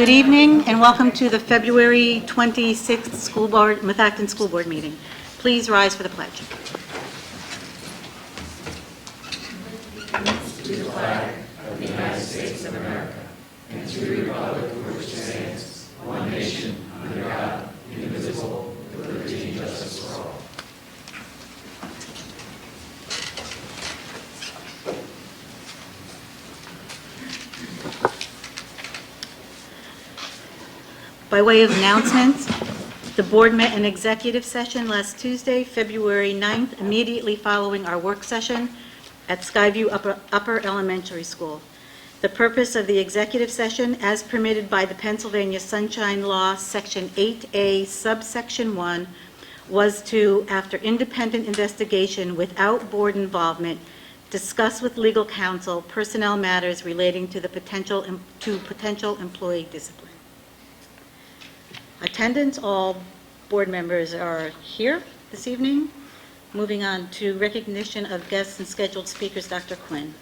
Good evening and welcome to the February 26th Methacton School Board meeting. Please rise for the pledge. To the flag of the United States of America and to the republic for which it stands, one nation, under God, indivisible, with liberty and justice for all. By way of announcements, the board met in executive session last Tuesday, February 9th, immediately following our work session at Skyview Upper Elementary School. The purpose of the executive session, as permitted by the Pennsylvania Sunshine Law, Section 8A, subsection 1, was to, after independent investigation without board involvement, discuss with legal counsel personnel matters relating to potential employee discipline. Attendance, all board members are here this evening. Moving on to recognition of guests and scheduled speakers, Dr. Quinn.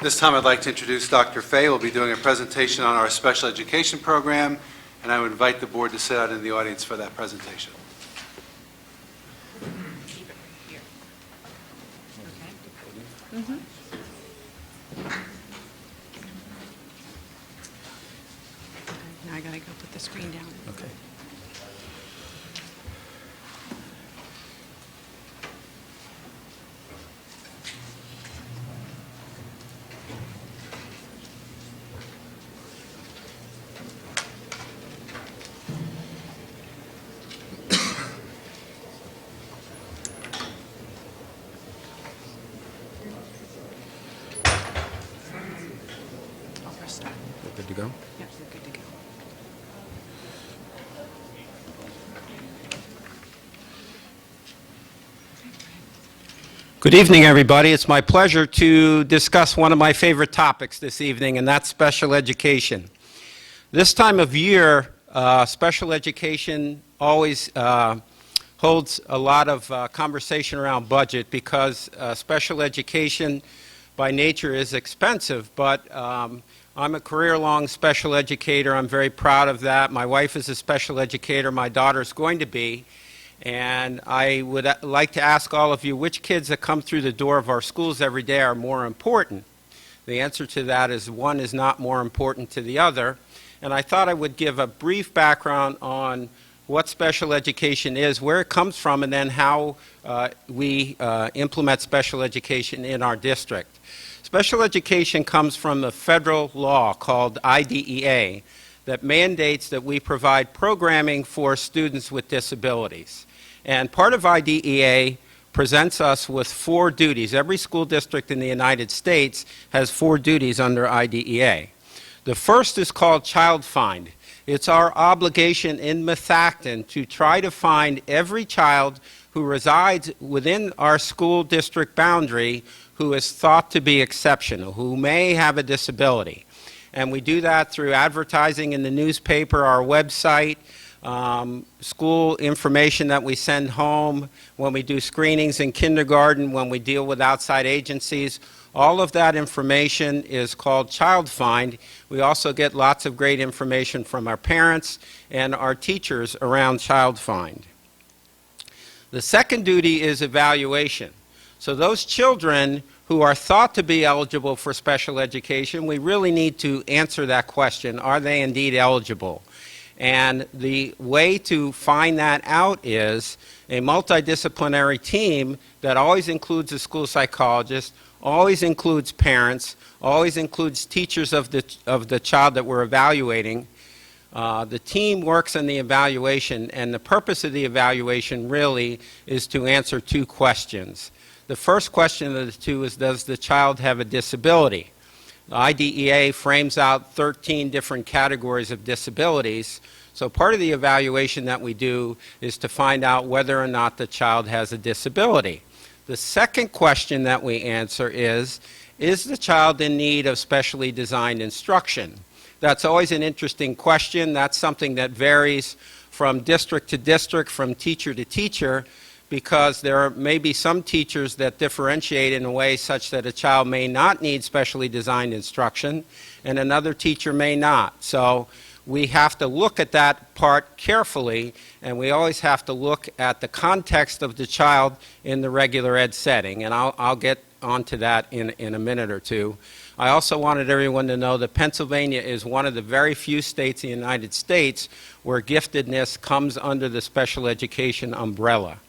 This time I'd like to introduce Dr. Fay, who will be doing a presentation on our special education program, and I would invite the board to sit out in the audience for that presentation. Now I gotta go put the screen down. Okay. I'll press start. Good to go? Yep, we're good to go. Good evening, everybody. It's my pleasure to discuss one of my favorite topics this evening, and that's special education. This time of year, special education always holds a lot of conversation around budget because special education by nature is expensive, but I'm a career-long special educator. I'm very proud of that. My wife is a special educator. My daughter's going to be. And I would like to ask all of you, which kids that come through the door of our schools every day are more important? The answer to that is one is not more important to the other. And I thought I would give a brief background on what special education is, where it comes from, and then how we implement special education in our district. Special education comes from a federal law called IDEA that mandates that we provide programming for students with disabilities. And part of IDEA presents us with 4 duties. Every school district in the United States has 4 duties under IDEA. The first is called Child Find. It's our obligation in Methacton to try to find every child who resides within our school district boundary who is thought to be exceptional, who may have a disability. And we do that through advertising in the newspaper, our website, school information that we send home, when we do screenings in kindergarten, when we deal with outside agencies. All of that information is called Child Find. We also get lots of great information from our parents and our teachers around Child Find. The second duty is evaluation. So those children who are thought to be eligible for special education, we really need to answer that question, are they indeed eligible? And the way to find that out is a multidisciplinary team that always includes a school psychologist, always includes parents, always includes teachers of the child that we're evaluating. The team works on the evaluation, and the purpose of the evaluation really is to answer 2 questions. The first question of the 2 is, does the child have a disability? The IDEA frames out 13 different categories of disabilities. So part of the evaluation that we do is to find out whether or not the child has a disability. The second question that we answer is the child in need of specially designed instruction? That's always an interesting question. That's something that varies from district to district, from teacher to teacher, because there may be some teachers that differentiate in a way such that a child may not need specially designed instruction and another teacher may not. So we have to look at that part carefully, and we always have to look at the context of the child in the regular ed setting, and I'll get onto that in a minute or two. I also wanted everyone to know that Pennsylvania is one of the very few states in the United States where giftedness comes under the special education umbrella.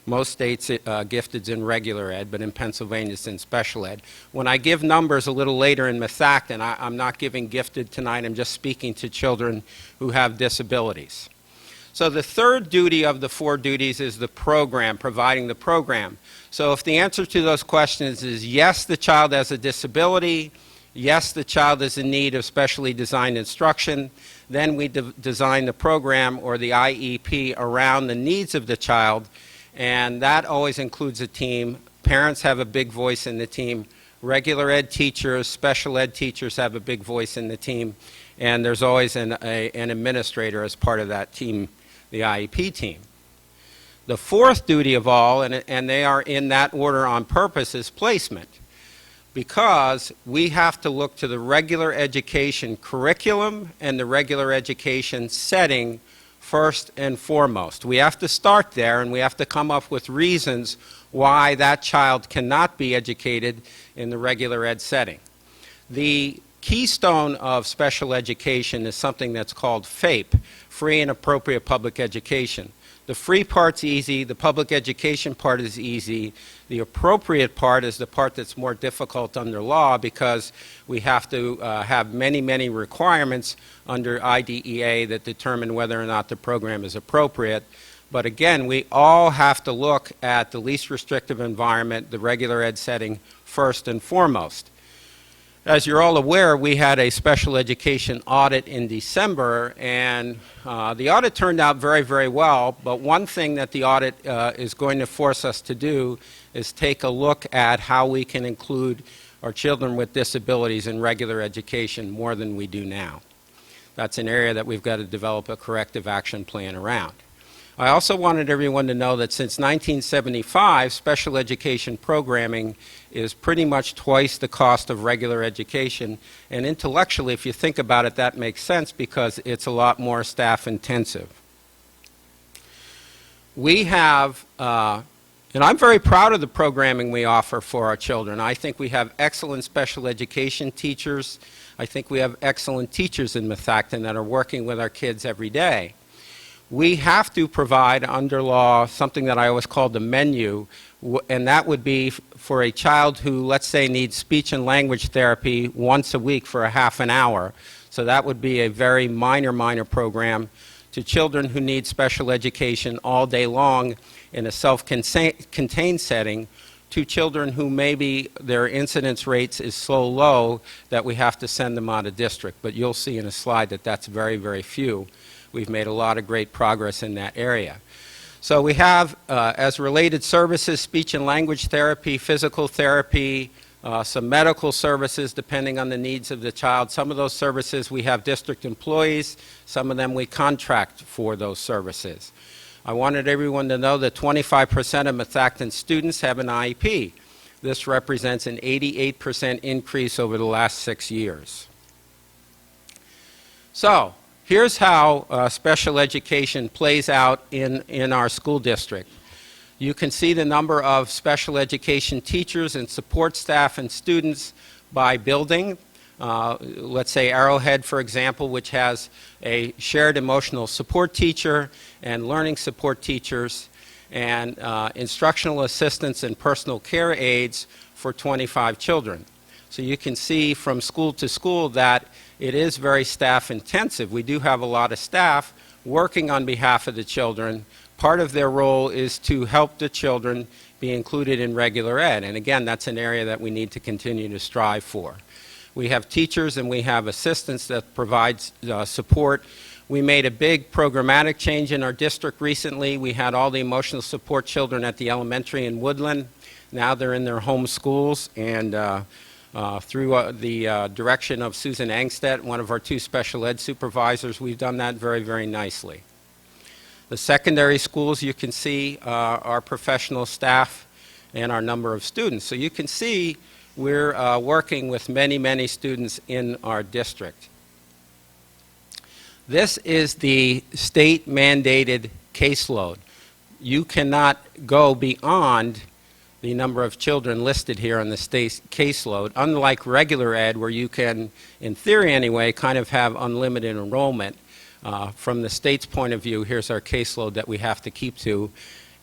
Most states, gifted's in regular ed, but in Pennsylvania it's in special ed. When I give numbers a little later in Methacton, I'm not giving gifted tonight, I'm just speaking to children who have disabilities. So the third duty of the four duties is the program, providing the program. So if the answer to those questions is yes, the child has a disability, yes, the child is in need of specially designed instruction, then we design the program or the IEP around the needs of the child, and that always includes a team. Parents have a big voice in the team. Regular ed teachers, special ed teachers have a big voice in the team, and there's always an administrator as part of that team, the IEP team. The fourth duty of all, and they are in that order on purpose, is placement, because we have to look to the regular education curriculum and the regular education setting first and foremost. We have to start there, and we have to come up with reasons why that child cannot be educated in the regular ed setting. The keystone of special education is something that's called FAPE, Free and Appropriate Public Education. The free part's easy, the public education part is easy. The appropriate part is the part that's more difficult under law, because we have to have many, many requirements under IDEA that determine whether or not the program is appropriate. But again, we all have to look at the least restrictive environment, the regular ed setting, first and foremost. As you're all aware, we had a special education audit in December, and the audit turned out very, very well, but one thing that the audit is going to force us to do is take a look at how we can include our children with disabilities in regular education more than we do now. That's an area that we've got to develop a corrective action plan around. I also wanted everyone to know that since 1975, special education programming is pretty much twice the cost of regular education. And intellectually, if you think about it, that makes sense because it's a lot more staff intensive. We have, and I'm very proud of the programming we offer for our children. I think we have excellent special education teachers. I think we have excellent teachers in Methacton that are working with our kids every day. We have to provide under law something that I always call the menu, and that would be for a child who, let's say, needs speech and language therapy once a week for a half an hour. So that would be a very minor program, to children who need special education all day long in a self-contained setting, to children who maybe their incidence rates is so low that we have to send them out of district. But you'll see in a slide that that's very, very few. We've made a lot of great progress in that area. So we have, as related services, speech and language therapy, physical therapy, some medical services depending on the needs of the child. Some of those services we have district employees, some of them we contract for those services. I wanted everyone to know that 25% of Methacton students have an IEP. This represents an 88% increase over the last 6 years. So, here's how special education plays out in our school district. You can see the number of special education teachers and support staff and students by building. Let's say Arrowhead, for example, which has a shared emotional support teacher and learning support teachers and instructional assistants and personal care aides for 25 children. So you can see from school to school that it is very staff intensive. We do have a lot of staff working on behalf of the children. Part of their role is to help the children be included in regular ed. And again, that's an area that we need to continue to strive for. We have teachers and we have assistants that provide support. We made a big programmatic change in our district recently. We had all the emotional support children at the elementary in Woodland. Now they're in their home schools, and through the direction of Susan Angstedt, one of our 2 special ed supervisors, we've done that very, very nicely. The secondary schools, you can see our professional staff and our number of students. So you can see we're working with many, many students in our district. This is the state-mandated caseload. You cannot go beyond the number of children listed here on the state caseload, unlike regular ed, where you can, in theory anyway, kind of have unlimited enrollment. From the state's point of view, here's our caseload that we have to keep to,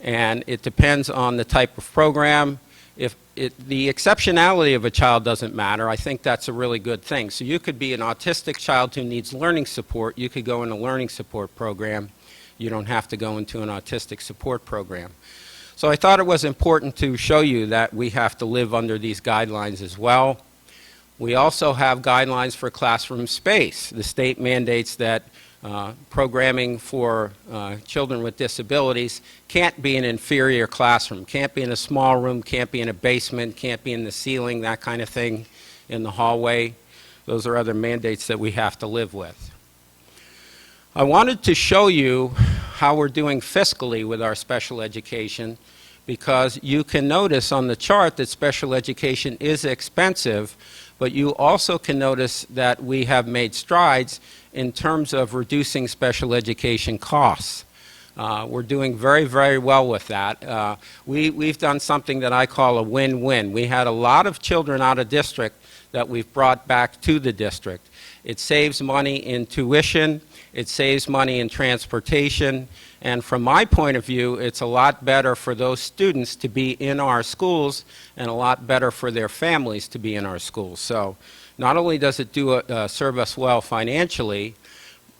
and it depends on the type of program. If the exceptionality of a child doesn't matter, I think that's a really good thing. So you could be an autistic child who needs learning support. You could go in a learning support program. You don't have to go into an autistic support program. So I thought it was important to show you that we have to live under these guidelines as well. We also have guidelines for classroom space. The state mandates that programming for children with disabilities can't be an inferior classroom, can't be in a small room, can't be in a basement, can't be in the ceiling, that kind of thing, in the hallway. Those are other mandates that we have to live with. I wanted to show you how we're doing fiscally with our special education, because you can notice on the chart that special education is expensive, but you also can notice that we have made strides in terms of reducing special education costs. We're doing very, very well with that. We've done something that I call a win-win. We had a lot of children out of district that we've brought back to the district. It saves money in tuition, it saves money in transportation, and from my point of view, it's a lot better for those students to be in our schools and a lot better for their families to be in our schools. So not only does it serve us well financially,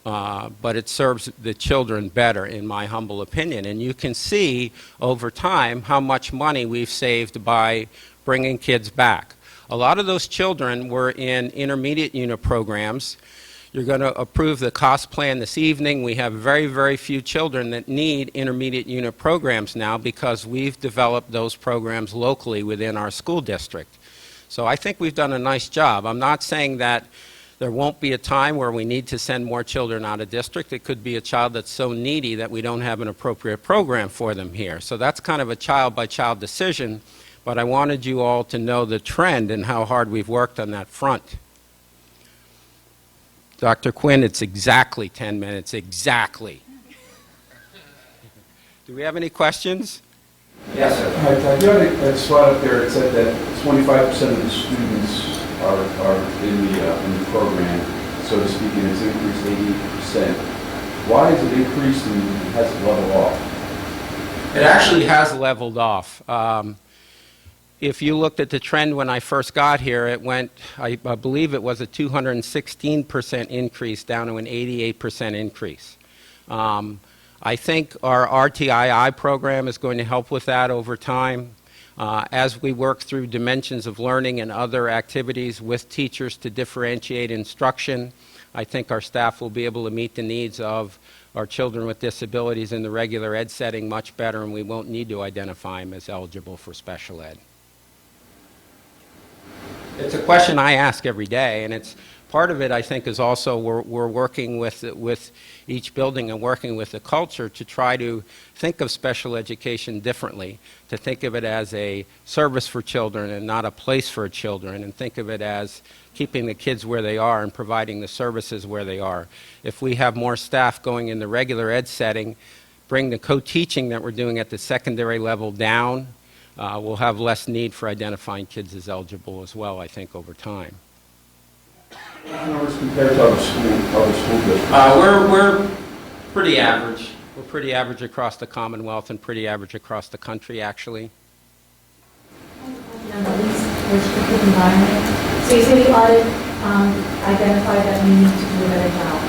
but it serves the children better, in my humble opinion. And you can see over time how much money we've saved by bringing kids back. A lot of those children were in intermediate unit programs. You're going to approve the cost plan this evening. We have very, very few children that need intermediate unit programs now because we've developed those programs locally within our school district. So I think we've done a nice job. I'm not saying that there won't be a time where we need to send more children out of district. It could be a child that's so needy that we don't have an appropriate program for them here. So that's kind of a child-by-child decision, but I wanted you all to know the trend and how hard we've worked on that front. Dr. Quinn, it's exactly 10 minutes, exactly. Do we have any questions? Yes, sir. You had a slide up there that said that 25% of the students are in the program, so to speak, and it's increased 80%. Why is it increased and has it leveled off? It actually has leveled off. If you looked at the trend when I first got here, it went, I believe it was a 216% increase down to an 88% increase. I think our RTII program is going to help with that over time. As we work through dimensions of learning and other activities with teachers to differentiate instruction, I think our staff will be able to meet the needs of our children with disabilities in the regular ed setting much better, and we won't need to identify them as eligible for special ed. It's a question I ask every day, and it's part of it, I think, is also we're working with each building and working with the culture to try to think of special education differently, to think of it as a service for children and not a place for children, and think of it as keeping the kids where they are and providing the services where they are. If we have more staff going in the regular ed setting, bring the co-teaching that we're doing at the secondary level down, we'll have less need for identifying kids as eligible as well, I think, over time. Compared to other school districts? We're pretty average. We're pretty average across the Commonwealth and pretty average across the country, actually. On the least restrictive environment. So you say the audit identified that we need to do a better job.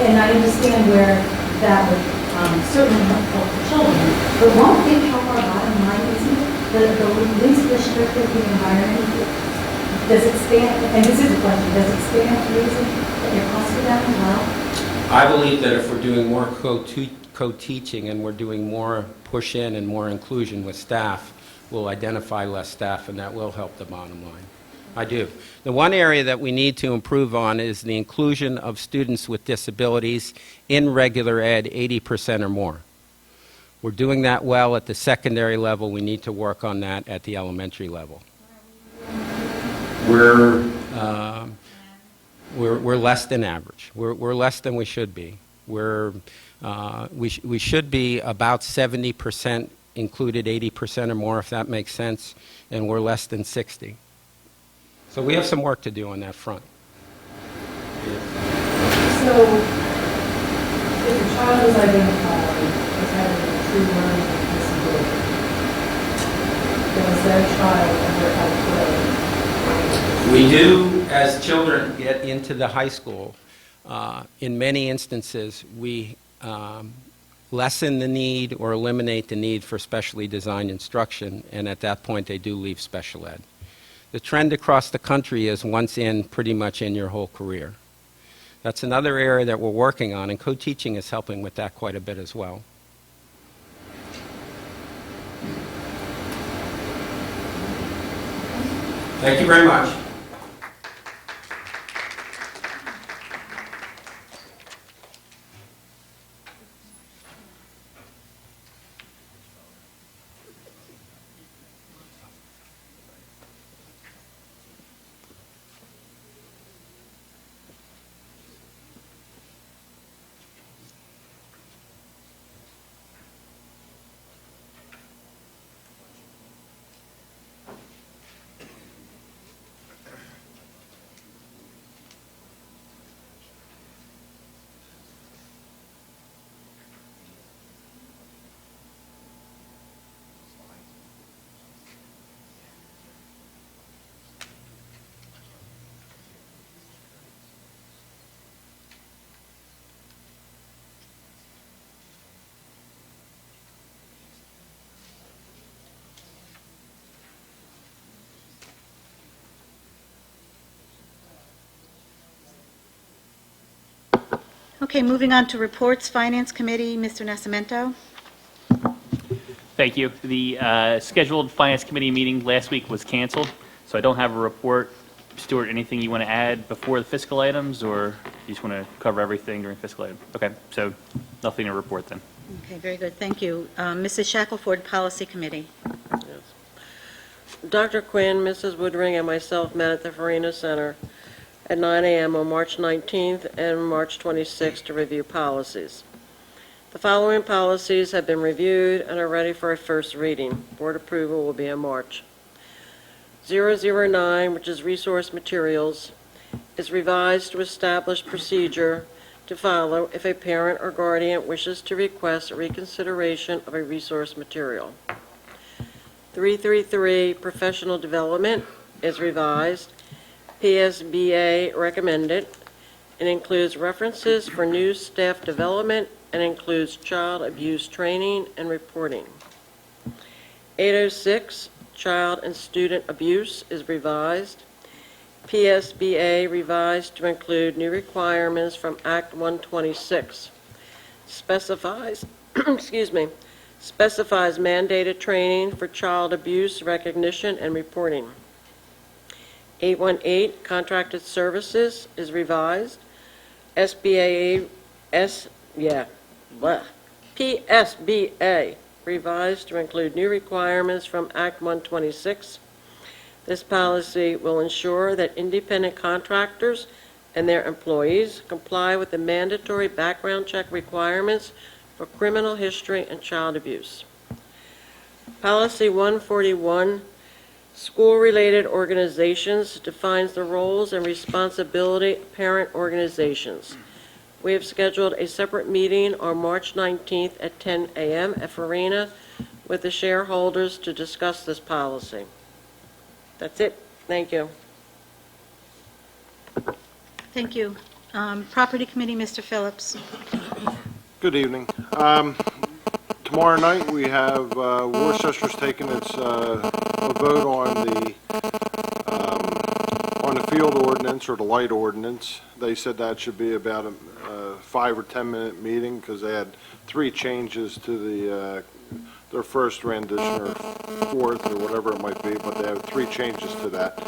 And I understand where that would certainly help the children, but won't it help our bottom line? Isn't it the least restrictive environment? Does it stand, and this is a question, does it stand to reason that your costs are down as well? I believe that if we're doing more co-teaching and we're doing more push-in and more inclusion with staff, we'll identify less staff, and that will help the bottom line. I do. The one area that we need to improve on is the inclusion of students with disabilities in regular ed, 80% or more. We're doing that well at the secondary level. We need to work on that at the elementary level. We're less than average. We're less than we should be. We should be about 70% included, 80% or more, if that makes sense, and we're less than 60. So we have some work to do on that front. So, if a child is identified as having a true learning disability, does that child ever have play? We do, as children get into the high school, in many instances, we lessen the need or eliminate the need for specially designed instruction, and at that point they do leave special ed. The trend across the country is once in, pretty much in your whole career. That's another area that we're working on, and co-teaching is helping with that quite a bit as well. Thank you very much. Okay, moving on to reports, Finance Committee, Mr. Nascimento. Thank you. The scheduled Finance Committee meeting last week was canceled, so I don't have a report. Stuart, anything you want to add before the fiscal items, or you just want to cover everything during fiscal item? Okay, so nothing to report then. Okay, very good, thank you. Mrs. Shackelford, Policy Committee. Yes. Dr. Quinn, Mrs. Woodring, and myself met at the Farina Center at 9 a.m. on March 19th and March 26th to review policies. The following policies have been reviewed and are ready for a first reading. Board approval will be in March. 009, which is resource materials, is revised to establish procedure to follow if a parent or guardian wishes to request a reconsideration of a resource material. 333, professional development, is revised. PSBA recommended. It includes references for new staff development and includes child abuse training and reporting. 806, child and student abuse, is revised. PSBA revised to include new requirements from Act 126. Specifies, specifies mandated training for child abuse recognition and reporting. 818, contracted services, is revised. PSBA revised to include new requirements from Act 126. This policy will ensure that independent contractors and their employees comply with the mandatory background check requirements for criminal history and child abuse. Policy 141, school-related organizations, defines the roles and responsibility of parent organizations. We have scheduled a separate meeting on March 19th at 10 a.m. at Farina with the shareholders to discuss this policy. That's it. Thank you. Thank you. Property Committee, Mr. Phillips. Good evening. Tomorrow night, we have Worcester's taking its a vote on the field ordinance or the light ordinance. They said that should be about a 5 or 10 minute meeting because they had 3 changes to their first rendition or fourth or whatever it might be, but they have 3 changes to that.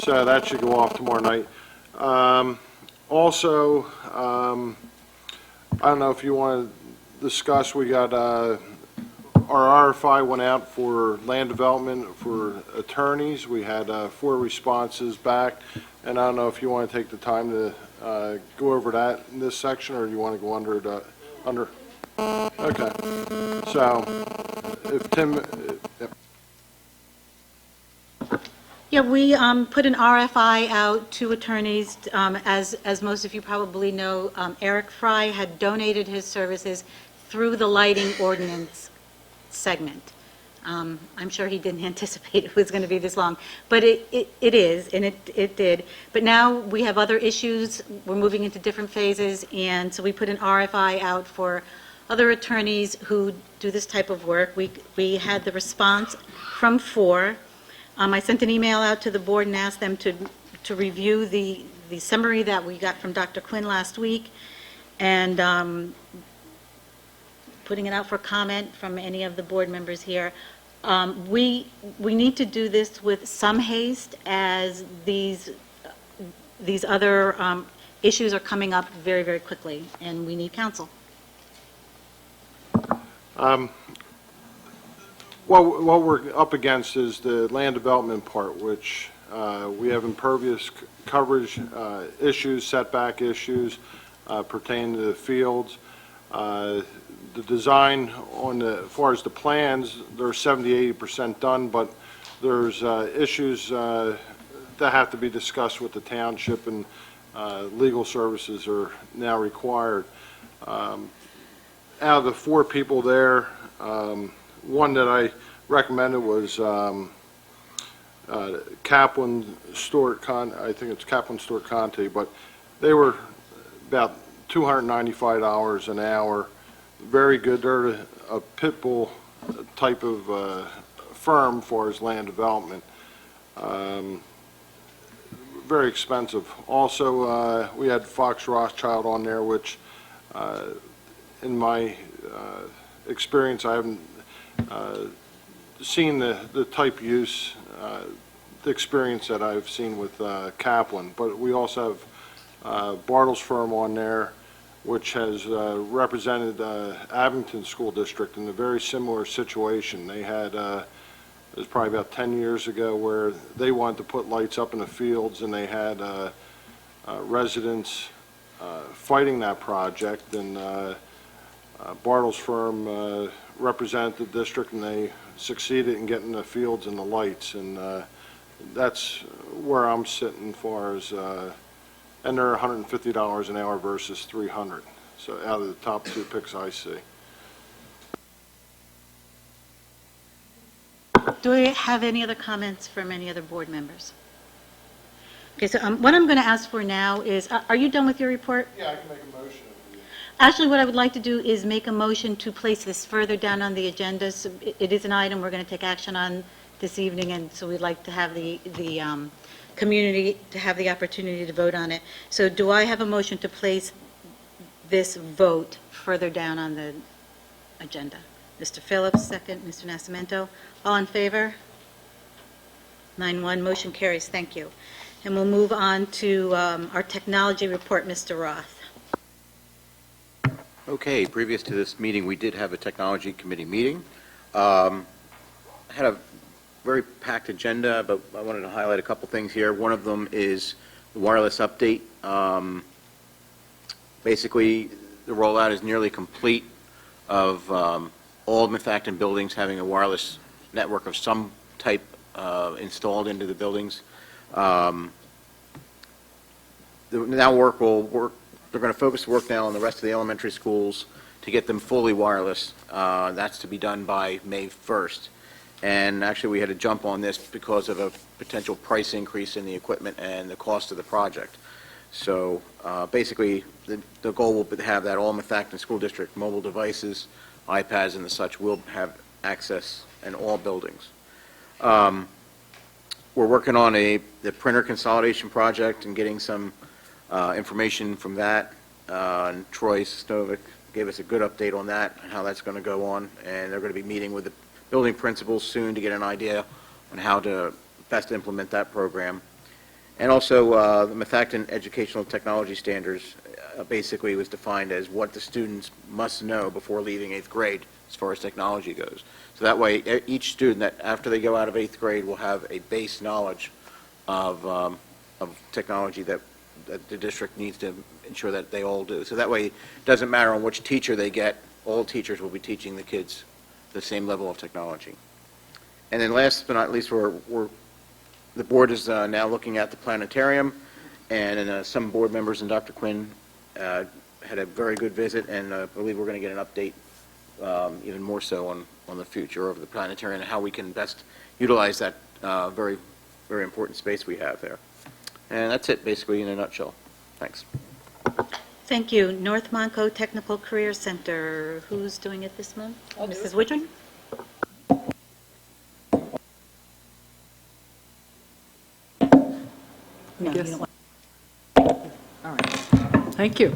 So that should go off tomorrow night. Also, I don't know if you want to discuss, we got, our RFI went out for land development for attorneys. We had 4 responses back, and I don't know if you want to take the time to go over that in this section, or do you want to go under the, under? Okay. So, if Tim, yep. Yeah, we put an RFI out to attorneys. As most of you probably know, Eric Fry had donated his services through the lighting ordinance segment. I'm sure he didn't anticipate it was going to be this long, but it is, and it did. But now we have other issues. We're moving into different phases, and so we put an RFI out for other attorneys who do this type of work. We had the response from 4. I sent an email out to the board and asked them to review the summary that we got from Dr. Quinn last week, and putting it out for comment from any of the board members here. We need to do this with some haste, as these other issues are coming up very, very quickly, and we need counsel. What we're up against is the land development part, which we have impervious coverage issues, setback issues pertaining to the fields. The design on the, as far as the plans, they're 70–80% done, but there's issues that have to be discussed with the township, and legal services are now required. Out of the 4 people there, one that I recommended was Kaplan Stewart I think it's Kaplan Stewart Conte, but they were about $295 an hour. Very good. They're a pit bull type of firm for his land development. Very expensive. Also, we had Fox Rothschild on there, which in my experience, I haven't seen the type use, the experience that I've seen with Kaplan. But we also have Bartle's firm on there, which has represented Abington School District in a very similar situation. They had, it was probably about 10 years ago, where they wanted to put lights up in the fields, and they had residents fighting that project, and Bartle's firm represented the district, and they succeeded in getting the fields and the lights, and that's where I'm sitting as far as, and they're $150 an hour versus $300. So out of the top 2 picks I see. Do we have any other comments from any other board members? Okay, so what I'm going to ask for now is, are you done with your report? Yeah, I can make a motion. Actually, what I would like to do is make a motion to place this further down on the agenda. So it is an item we're going to take action on this evening, and so we'd like to have the community to have the opportunity to vote on it. So do I have a motion to place this vote further down on the agenda? Mr. Phillips, second. Mr. Nascimento, all in favor? 9-1, motion carries. Thank you. And we'll move on to our technology report, Mr. Roth. Okay, previous to this meeting, we did have a technology committee meeting. Had a very packed agenda, but I wanted to highlight a couple things here. One of them is the wireless update. Basically, the rollout is nearly complete of all Methacton buildings having a wireless network of some type installed into the buildings. They're going to focus the work now on the rest of the elementary schools to get them fully wireless. That's to be done by May 1st. And actually, we had to jump on this because of a potential price increase in the equipment and the cost of the project. So basically, the goal will be to have that all Methacton School District mobile devices, iPads and the such will have access in all buildings. We're working on the printer consolidation project and getting some information from that. And Troy Stovic gave us a good update on that and how that's going to go on. And they're going to be meeting with the building principals soon to get an idea on how to best implement that program. And also, the Methacton Educational Technology Standards basically was defined as what the students must know before leaving 8th grade as far as technology goes. So that way, each student that after they go out of 8th grade will have a base knowledge of technology that the district needs to ensure that they all do. So that way, it doesn't matter on which teacher they get, all teachers will be teaching the kids the same level of technology. And then last but not least, the board is now looking at the planetarium, and some board members and Dr. Quinn had a very good visit, and I believe we're going to get an update even more so on the future of the planetarium and how we can best utilize that very, very important space we have there. And that's it, basically, in a nutshell. Thanks. Thank you. North Monco Technical Career Center, who's doing it this month? Mrs. Woodring? No, you don't want. All right. Thank you.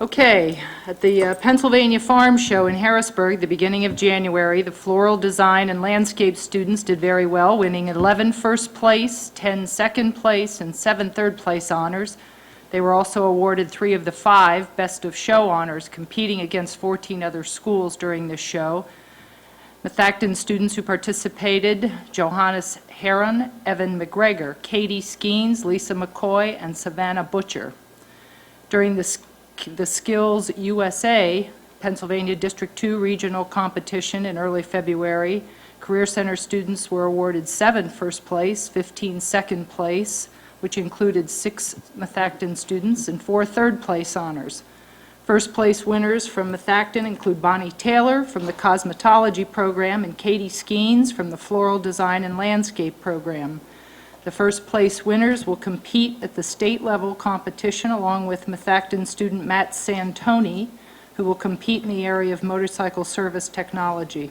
Okay, at the Pennsylvania Farm Show in Harrisburg, the beginning of January, the floral design and landscape students did very well, winning 11 first place, 10 second place, and 7 third place honors. They were also awarded 3 of the 5 best of show honors, competing against 14 other schools during this show. Methacton students who participated: Johannes Heron, Evan McGregor, Katie Skeens, Lisa McCoy, and Savannah Butcher. During the Skills USA Pennsylvania District 2 regional competition in early February, Career Center students were awarded 7 first place, 15 second place, which included 6 Methacton students, and 4 third place honors. First place winners from Methacton include Bonnie Taylor from the Cosmetology program and Katie Skeens from the Floral Design and Landscape program. The first place winners will compete at the state level competition along with Methacton student Matt Santoni, who will compete in the area of motorcycle service technology.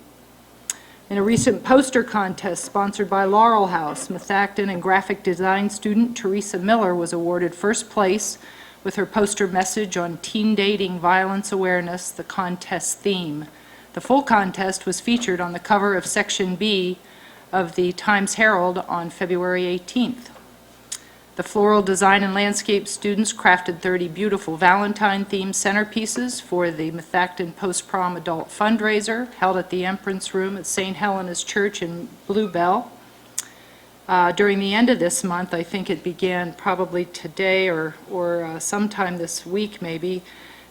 In a recent poster contest sponsored by Laurel House, Methacton and graphic design student Teresa Miller was awarded first place with her poster message on teen dating violence awareness, the contest theme. The full contest was featured on the cover of Section B of the Times-Herald on February 18th. The floral design and landscape students crafted 30 beautiful Valentine-themed centerpieces for the Methacton Post-Prom Adult Fundraiser held at the Empress Room at St. Helena's Church in Bluebell. During the end of this month, I think it began probably today or sometime this week maybe,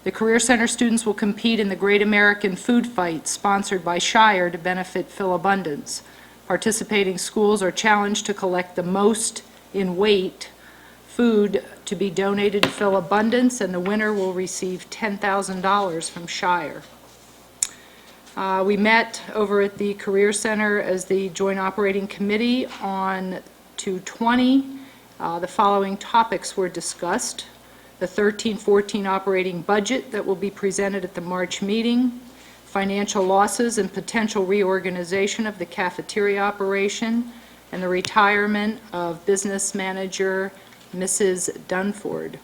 the Career Center students will compete in the Great American Food Fight sponsored by Shire to benefit Philabundance. Participating schools are challenged to collect the most in weight food to be donated to Philabundance, and the winner will receive $10,000 from Shire. We met over at the Career Center as the Joint Operating Committee on 2/20. The following topics were discussed: the 13-14 operating budget that will be presented at the March meeting, financial losses and potential reorganization of the cafeteria operation, and the retirement of business manager Mrs. Dunford.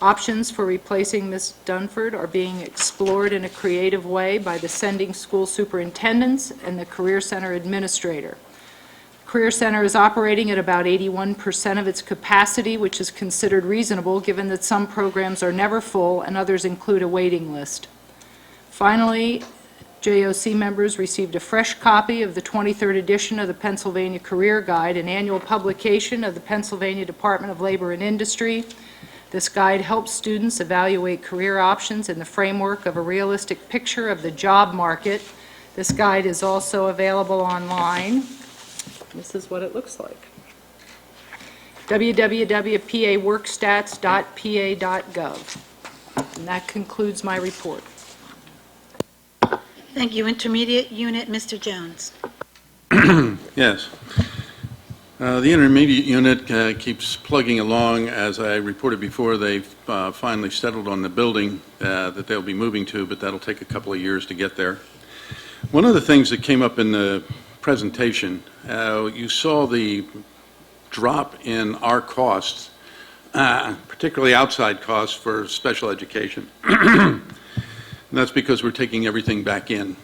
Options for replacing Ms. Dunford are being explored in a creative way by the sending school superintendents and the Career Center administrator. Career Center is operating at about 81% of its capacity, which is considered reasonable given that some programs are never full and others include a waiting list. Finally, JOC members received a fresh copy of the 23rd edition of the Pennsylvania Career Guide, an annual publication of the Pennsylvania Department of Labor and Industry. This guide helps students evaluate career options in the framework of a realistic picture of the job market. This guide is also available online. This is what it looks like: www.paworkstats.pa.gov. And that concludes my report. Thank you. Intermediate Unit, Mr. Jones. Yes. The intermediate unit keeps plugging along. As I reported before, they've finally settled on the building that they'll be moving to, but that'll take a couple of years to get there. One of the things that came up in the presentation, you saw the drop in our costs, particularly outside costs for special education. And that's because we're taking everything back in.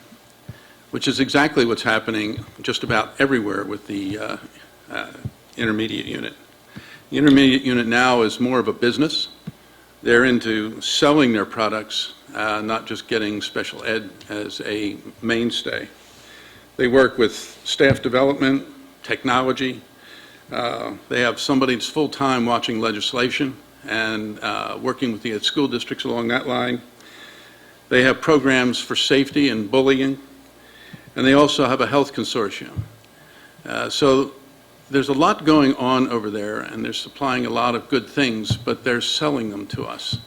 which is exactly what's happening just about everywhere with the intermediate unit. The intermediate unit now is more of a business. They're into selling their products, not just getting special ed as a mainstay. They work with staff development, technology. They have somebody that's full-time watching legislation and working with the school districts along that line. They have programs for safety and bullying, and they also have a health consortium. So there's a lot going on over there, and they're supplying a lot of good things, but they're selling them to us.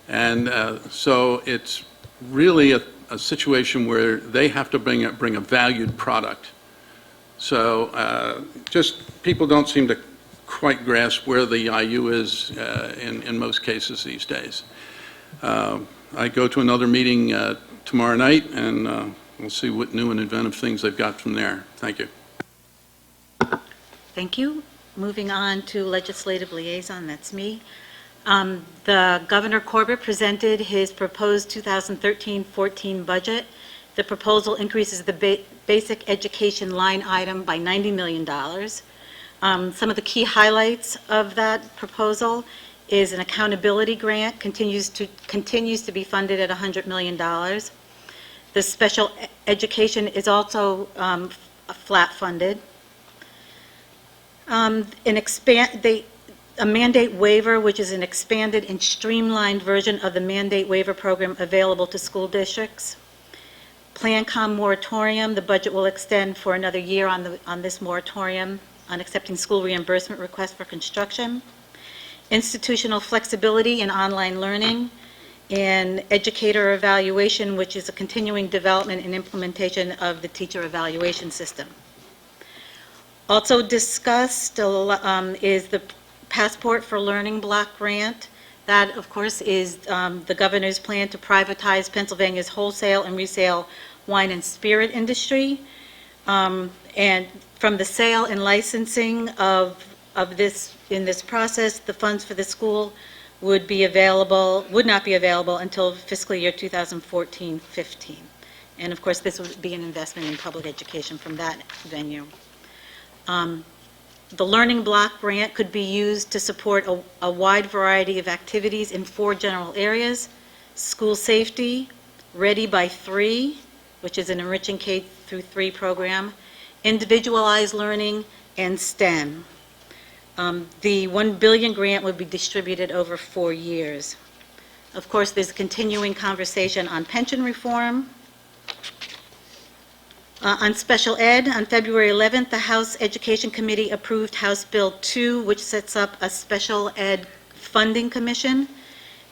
And so it's really a situation where they have to bring a valued product. So just people don't seem to quite grasp where the IU is in most cases these days. I go to another meeting tomorrow night, and we'll see what new and inventive things they've got from there. Thank you. Thank you. Moving on to legislative liaison, that's me. The Governor Corbett presented his proposed 2013-14 budget. The proposal increases the basic education line item by $90 million. Some of the key highlights of that proposal is an accountability grant, continues to be funded at $100 million. The special education is also flat funded. A mandate waiver, which is an expanded and streamlined version of the mandate waiver program available to school districts. PlanCom moratorium, the budget will extend for another year on this moratorium on accepting school reimbursement requests for construction. Institutional flexibility in online learning, and educator evaluation, which is a continuing development and implementation of the teacher evaluation system. Also discussed is the Passport for Learning Block Grant. That, of course, is the governor's plan to privatize Pennsylvania's wholesale and resale wine and spirit industry. And from the sale and licensing of this, in this process, the funds for the school would not be available until fiscal year 2014-15. And of course, this would be an investment in public education from that venue. The Learning Block Grant could be used to support a wide variety of activities in 4 general areas: school safety, Ready by 3, which is an enriching K-3 program, individualized learning, and STEM. The $1 billion grant would be distributed over 4 years. Of course, there's a continuing conversation on pension reform. On special ed, on February 11th, the House Education Committee approved House Bill 2, which sets up a special ed funding commission.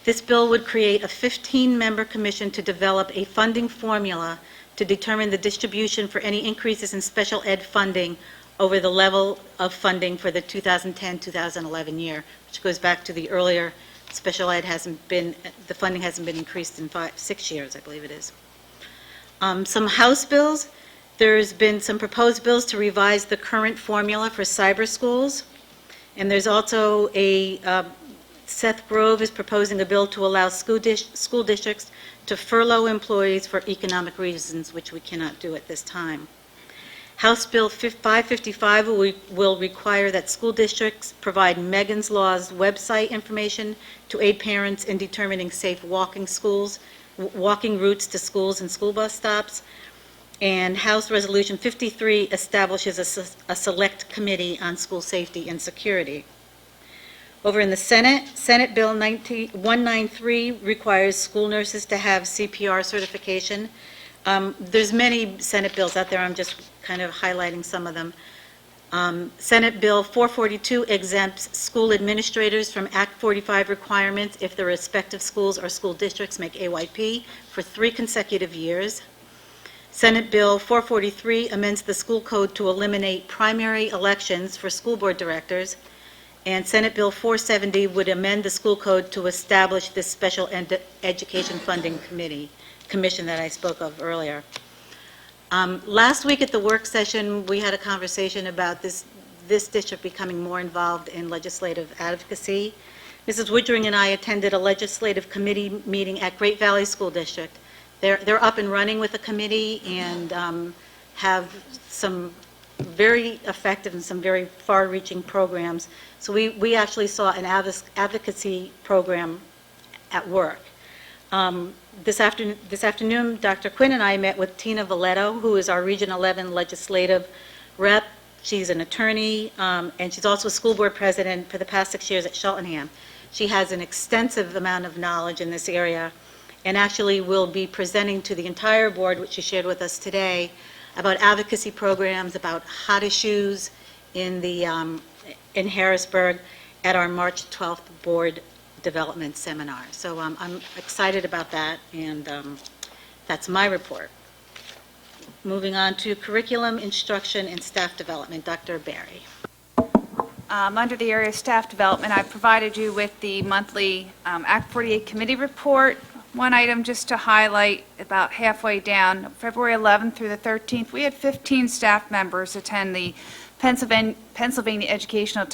This bill would create a 15-member commission to develop a funding formula to determine the distribution for any increases in special ed funding over the level of funding for the 2010-2011 year, which goes back to the earlier special ed the funding hasn't been increased in 6 years, I believe it is. Some House bills. There's been some proposed bills to revise the current formula for cyber schools. And there's also Seth Grove is proposing a bill to allow school districts to furlough employees for economic reasons, which we cannot do at this time. House Bill 555 will require that school districts provide Megan's Law's website information to aid parents in determining safe walking routes to schools and school bus stops. And House Resolution 53 establishes a select committee on school safety and security. Over in the Senate Bill 193 requires school nurses to have CPR certification. There's many Senate bills out there. I'm just kind of highlighting some of them. Senate Bill 442 exempts school administrators from Act 45 requirements if their respective schools or school districts make AYP for 3 consecutive years. Senate Bill 443 amends the school code to eliminate primary elections for school board directors, and Senate Bill 470 would amend the school code to establish this special education funding commission that I spoke of earlier. Last week at the work session, we had a conversation about this district becoming more involved in legislative advocacy. Mrs. Woodring and I attended a legislative committee meeting at Great Valley School District they're up and running with the committee and have some very effective and some very far-reaching programs. So we actually saw an advocacy program at work. This afternoon, Dr. Quinn and I met with Tina Valletto, who is our Region 11 legislative rep. She's an attorney, and she's also a school board president for the past 6 years at Cheltenham. She has an extensive amount of knowledge in this area, and actually will be presenting to the entire board, which she shared with us today, about advocacy programs, about hot issues in Harrisburg at our March 12th board development seminar. So I'm excited about that, and that's my report. Moving on to curriculum, instruction, and staff development. Dr. Barry. Under the area of staff development, I provided you with the monthly Act 48 committee report. One item just to highlight, about halfway down, February 11th through the 13th, we had 15 staff members attend the Pennsylvania Educational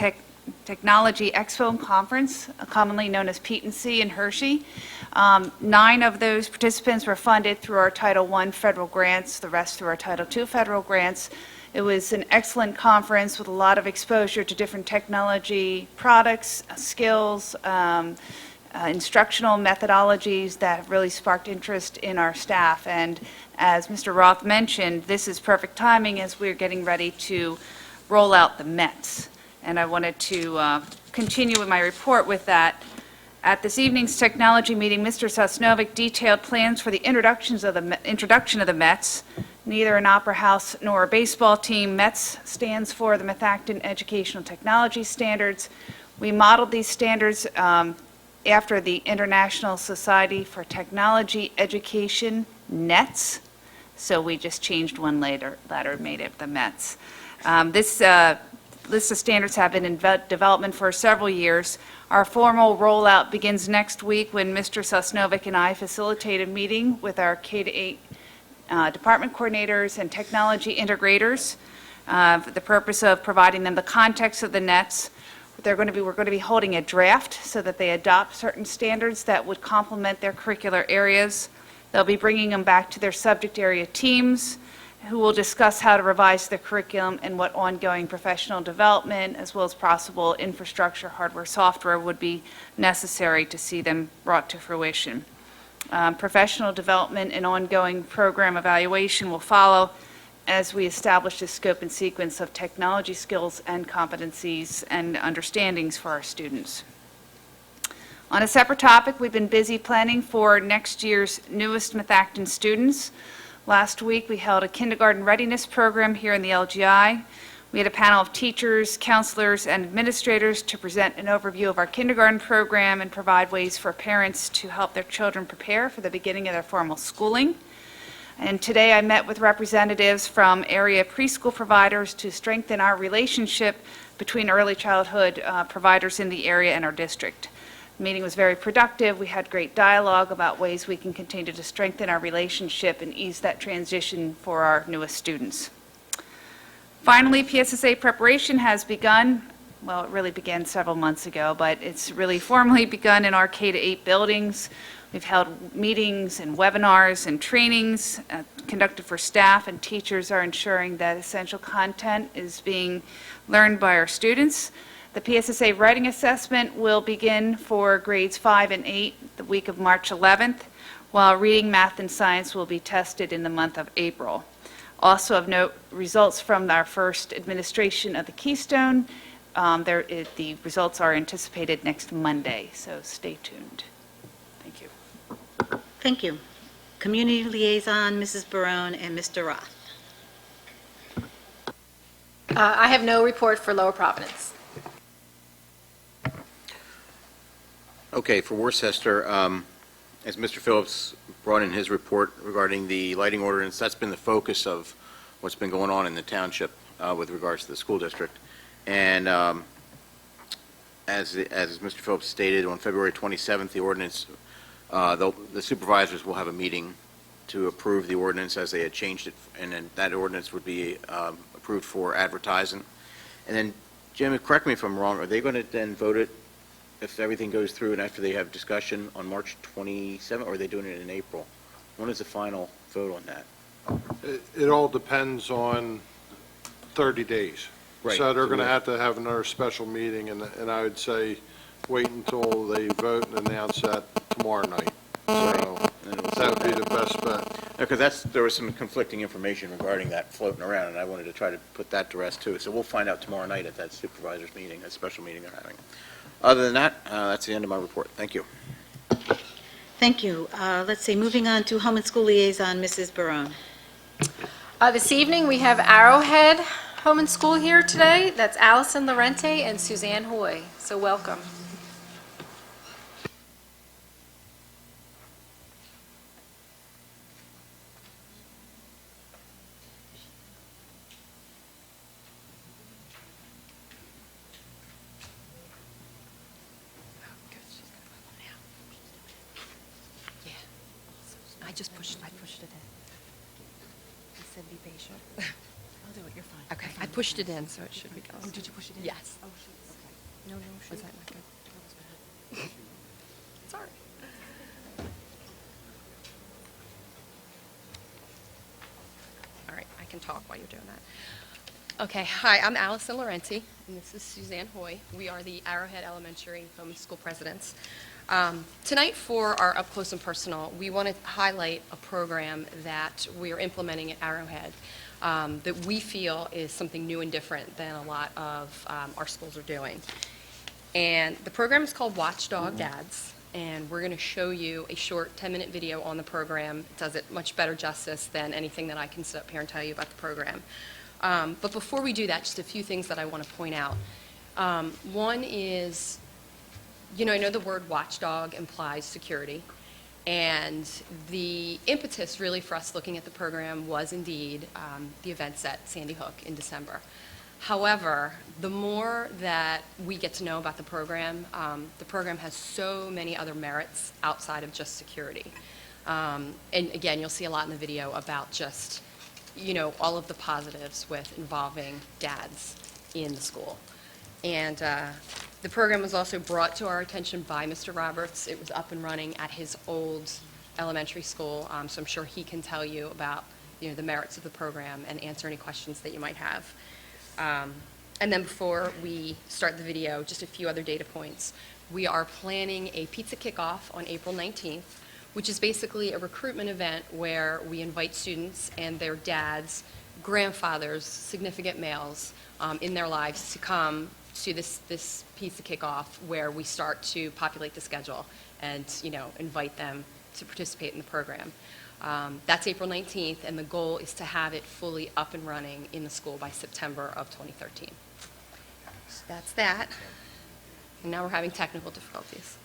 Technology Expo and Conference, commonly known as P&C in Hershey. 9 of those participants were funded through our Title I federal grants, the rest through our Title II federal grants. It was an excellent conference with a lot of exposure to different technology products, skills, instructional methodologies that have really sparked interest in our staff. And as Mr. Roth mentioned, this is perfect timing as we're getting ready to roll out the METs. And I wanted to continue with my report with that. At this evening's technology meeting, Mr. Sosnovic detailed plans for the introduction of the METs. Neither an opera house nor a baseball team. METS stands for the Methacton Educational Technology Standards. We modeled these standards after the International Society for Technology Education, NETS. So we just changed one letter and made it the METS. This list of standards have been in development for several years. Our formal rollout begins next week when Mr. Sosnovic and I facilitate a meeting with our K-8 department coordinators and technology integrators for the purpose of providing them the context of the NETs. We're going to be holding a draft so that they adopt certain standards that would complement their curricular areas. They'll be bringing them back to their subject area teams, who will discuss how to revise the curriculum and what ongoing professional development, as well as possible infrastructure, hardware, software, would be necessary to see them brought to fruition. Professional development and ongoing program evaluation will follow as we establish the scope and sequence of technology skills and competencies and understandings for our students. On a separate topic, we've been busy planning for next year's newest Methacton students. Last week, we held a kindergarten readiness program here in the LGI. We had a panel of teachers, counselors, and administrators to present an overview of our kindergarten program and provide ways for parents to help their children prepare for the beginning of their formal schooling. And today I met with representatives from area preschool providers to strengthen our relationship between early childhood providers in the area and our district. The meeting was very productive. We had great dialogue about ways we can continue to strengthen our relationship and ease that transition for our newest students. Finally, PSSA preparation has begun. Well, it really began several months ago, but it's really formally begun in our K-8 buildings. We've held meetings and webinars and trainings conducted for staff, and teachers are ensuring that essential content is being learned by our students. The PSSA writing assessment will begin for grades 5 and 8 the week of March 11th, while reading, math, and science will be tested in the month of April. Also of note, results from our first administration of the Keystone, the results are anticipated next Monday, so stay tuned. Thank you. Thank you. Community Liaison, Mrs. Barone, and Mr. Roth. I have no report for Lower Providence. Okay, for Worcester, as Mr. Phillips brought in his report regarding the lighting ordinance, that's been the focus of what's been going on in the township with regards to the school district. And as Mr. Phillips stated, on February 27th, the ordinance, the supervisors will have a meeting to approve the ordinance as they had changed it, and then that ordinance would be approved for advertising. And then, Jim, correct me if I'm wrong, are they going to then vote it if everything goes through and after they have discussion on March 27th, or are they doing it in April? When is the final vote on that? It all depends on 30 days. Right. So they're So going to we- have to have another special meeting, and I would say wait until they vote and announce that tomorrow night. So that would be the best bet. Because there was some conflicting information regarding that floating around, and I wanted to try to put that to rest too. So we'll find out tomorrow night at that supervisors meeting, that special meeting they're having. Other than that, that's the end of my report. Thank you. Thank you. Let's see, moving on to Home and School Liaison, Mrs. Barone. This evening, we have Arrowhead Home and School here today. That's Allison Lorente and Suzanne Hoy. So welcome. I pushed it in. He said be patient. I'll do it, you're fine. Okay, I pushed it in, so it should be going. Oh, did you push it in? Yes. Oh, shoot. Okay. No, shoot. Was that not good? Sorry. All right, I can talk while you're doing that. Okay, hi, I'm Allison Laurenti, and this is Suzanne Hoy. We are the Arrowhead Elementary Home and School presidents. Tonight for our Up Close and Personal, we want to highlight a program that we are implementing at Arrowhead that we feel is something new and different than a lot of our schools are doing. And the program is called Watchdog Dads, and we're going to show you a short 10-minute video on the program. It does it much better justice than anything that I can sit up here and tell you about the program. But before we do that, just a few things that I want to point out. One is, I know the word watchdog implies security, and the impetus really for us looking at the program was indeed the events at Sandy Hook in December. However, the more that we get to know about the program has so many other merits outside of just security. And again, you'll see a lot in the video about just, all of the positives with involving dads in the school. And the program was also brought to our attention by Mr. Roberts. It was up and running at his old elementary school, so I'm sure he can tell you about the merits of the program and answer any questions that you might have. And then before we start the video, just a few other data points. We are planning a pizza kickoff on April 19th, which is basically a recruitment event where we invite students and their dads, grandfathers, significant males in their lives to come to this pizza kickoff where we start to populate the schedule and invite them to participate in the program. That's April 19th, and the goal is to have it fully up and running in the school by September of 2013. So that's that. And now we're having technical difficulties.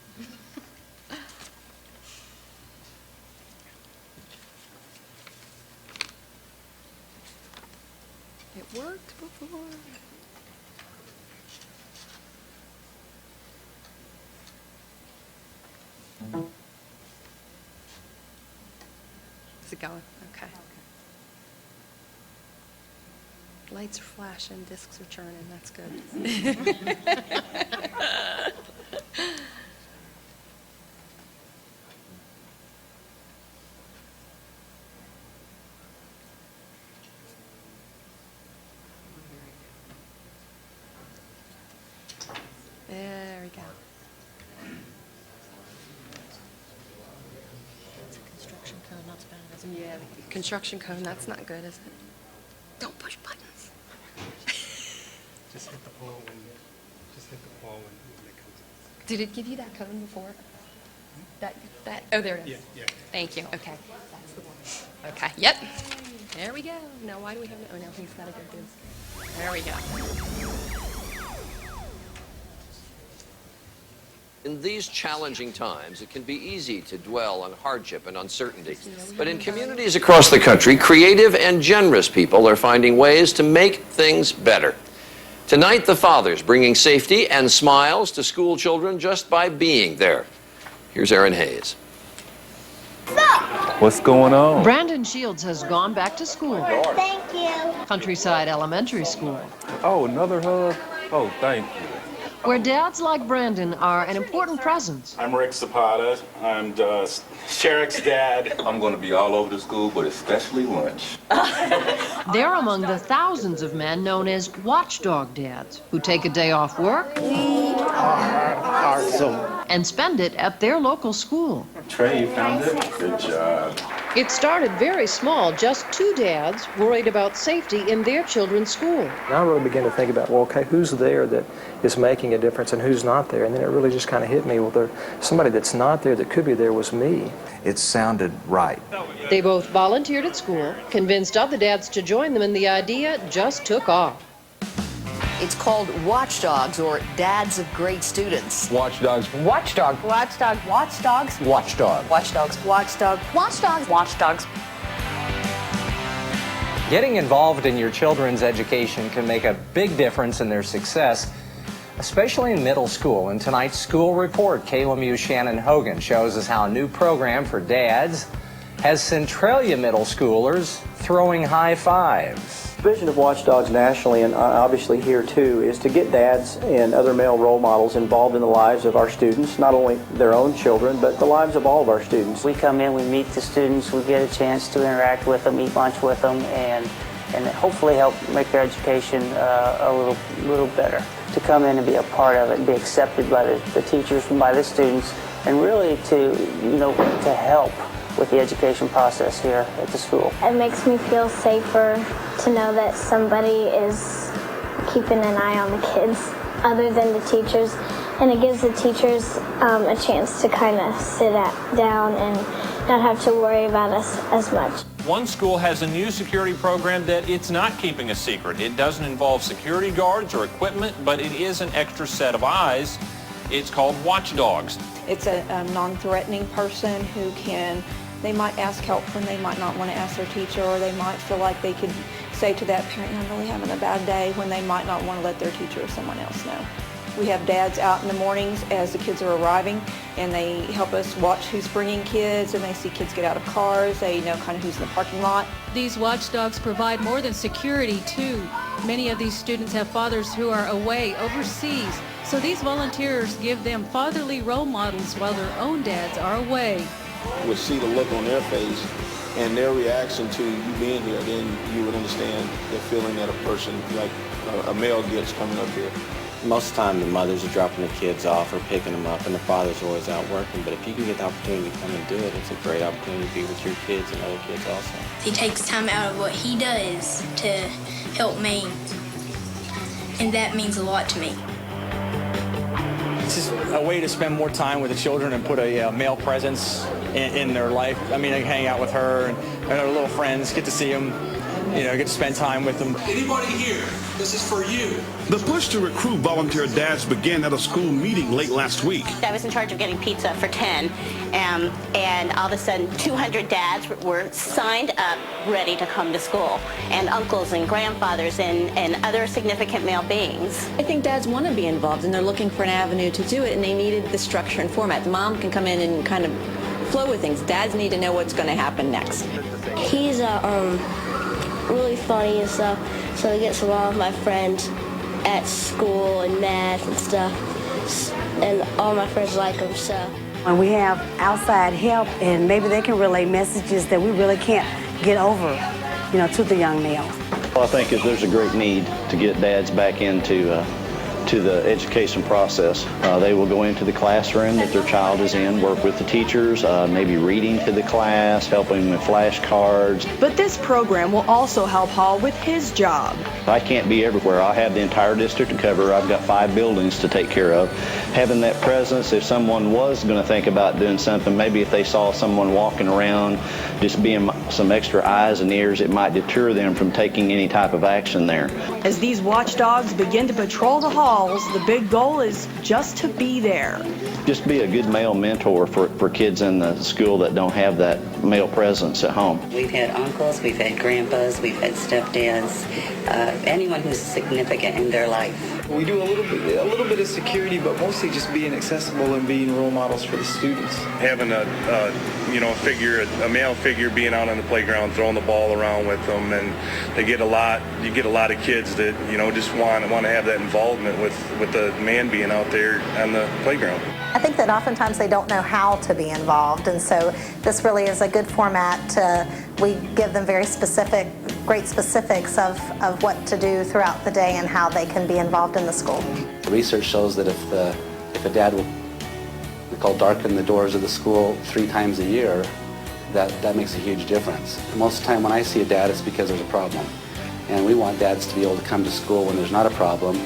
It worked before. Is it going? Okay. Lights are flashing, discs are churning, that's good. There we go. Construction code, not bad, is it? Yeah, construction code, that's not good, is it? Don't push buttons. Just hit the ball when it comes in. Did it give you that code before? Oh, there it is. Yeah. Thank you, okay. That's the one. Okay, yep. There we go. Now, why do we have, oh, now he's got to go do. There we go. In these challenging times, it can be easy to dwell on hardship and uncertainty. But in communities across the country, creative and generous people are finding ways to make things better. Tonight, the fathers bringing safety and smiles to school children just by being there. Here's Aaron Hayes. What's going on? Brandon Shields has gone back to school. Thank you. Countryside Elementary School. Oh, another hug? Oh, thank you. where dads like Brandon are an important presence. I'm Rick Zapata. I'm Sherrick's dad. I'm going to be all over the school, but especially lunch. They're among the thousands of men known as Watchdog dads who take a day off work and spend it at their local school. Trey, you found it? Good job. It started very small, just 2 dads worried about safety in their children's school. And I really began to think about, well, okay, who's there that is making a difference and who's not there? And then it really just kind of hit me, well, somebody that's not there that could be there was me. It sounded right. They both volunteered at school, convinced other dads to join them, and the idea just took off. It's called Watchdogs, or Dads of Great Students. Watchdogs. Watchdog. Watchdog. Watchdogs. Watchdog. Watchdogs. Watchdog. Watchdogs. Watchdogs. Getting involved in your children's education can make a big difference in their success, especially in middle school. In tonight's school report, KLMU's Shannon Hogan shows us how a new program for dads has Centralia middle schoolers throwing high fives. The vision of Watchdogs nationally, and obviously here too, is to get dads and other male role models involved in the lives of our students, not only their own children, but the lives of all of our students. We come in, we meet the students, we get a chance to interact with them, eat lunch with them, and hopefully help make their education a little better. To come in and be a part of it and be accepted by the teachers and by the students, and really to help with the education process here at the school. It makes me feel safer to know that somebody is keeping an eye on the kids other than the teachers, and it gives the teachers a chance to kind of sit down and not have to worry about us as much. One school has a new security program that it's not keeping a secret. It doesn't involve security guards or equipment, but it is an extra set of eyes. It's called Watchdogs. It's a non-threatening person who they might ask help when they might not want to ask their teacher, or they might feel like they could say to that parent, I'm really having a bad day, when they might not want to let their teacher or someone else know. We have dads out in the mornings as the kids are arriving, and they help us watch who's bringing kids, and they see kids get out of cars. They know kind of who's in the parking lot. These watchdogs provide more than security, too. Many of these students have fathers who are away overseas, so these volunteers give them fatherly role models while their own dads are away. Would see the look on their face and their reaction to you being here, then you would understand the feeling that a person like a male gets coming up here. Most of the time the mothers are dropping the kids off or picking them up, and the father's always out working. But if you can get the opportunity to come and do it, it's a great opportunity to be with your kids and other kids also. He takes time out of what he does to help me, and that means a lot to me. It's just a way to spend more time with the children and put a male presence in their life. I mean, I can hang out with her and her little friends, get to see them, get to spend time with them. Anybody here? This is for you. The push to recruit volunteer dads began at a school meeting late last week. I was in charge of getting pizza for 10, and all of a sudden 200 dads were signed up, ready to come to school, and uncles and grandfathers and other significant male beings. I think dads want to be involved, and they're looking for an avenue to do it, and they needed the structure and format. The mom can come in and kind of flow with things. Dads need to know what's going to happen next. He's really funny and stuff, so he gets along with my friends at school and math and stuff, and all my friends like him, so. When we have outside help, and maybe they can relay messages that we really can't get over, to the young males. Well, I think that there's a great need to get dads back into the education process. They will go into the classroom that their child is in, work with the teachers, maybe reading to the class, helping with flashcards. But this program will also help Hall with his job. I can't be everywhere. I have the entire district to cover. I've got 5 buildings to take care of. Having that presence, if someone was going to think about doing something, maybe if they saw someone walking around, just being some extra eyes and ears, it might deter them from taking any type of action there. As these watchdogs begin to patrol the halls, the big goal is just to be there. Just be a good male mentor for kids in the school that don't have that male presence at home. We've had uncles, we've had grandpas, we've had stepdads, anyone who's significant in their life. We do a little bit of security, but mostly just being accessible and being role models for the students. Having a male figure being out on the playground, throwing the ball around with them, and you get a lot of kids that, just want to have that involvement with the man being out there on the playground. I think that oftentimes they don't know how to be involved, and so this really is a good format. We give them very great specifics of what to do throughout the day and how they can be involved in the school. Research shows that if a dad will, we call darken the doors of the school 3 times a year, that makes a huge difference. Most of the time when I see a dad, it's because there's a problem. And we want dads to be able to come to school when there's not a problem,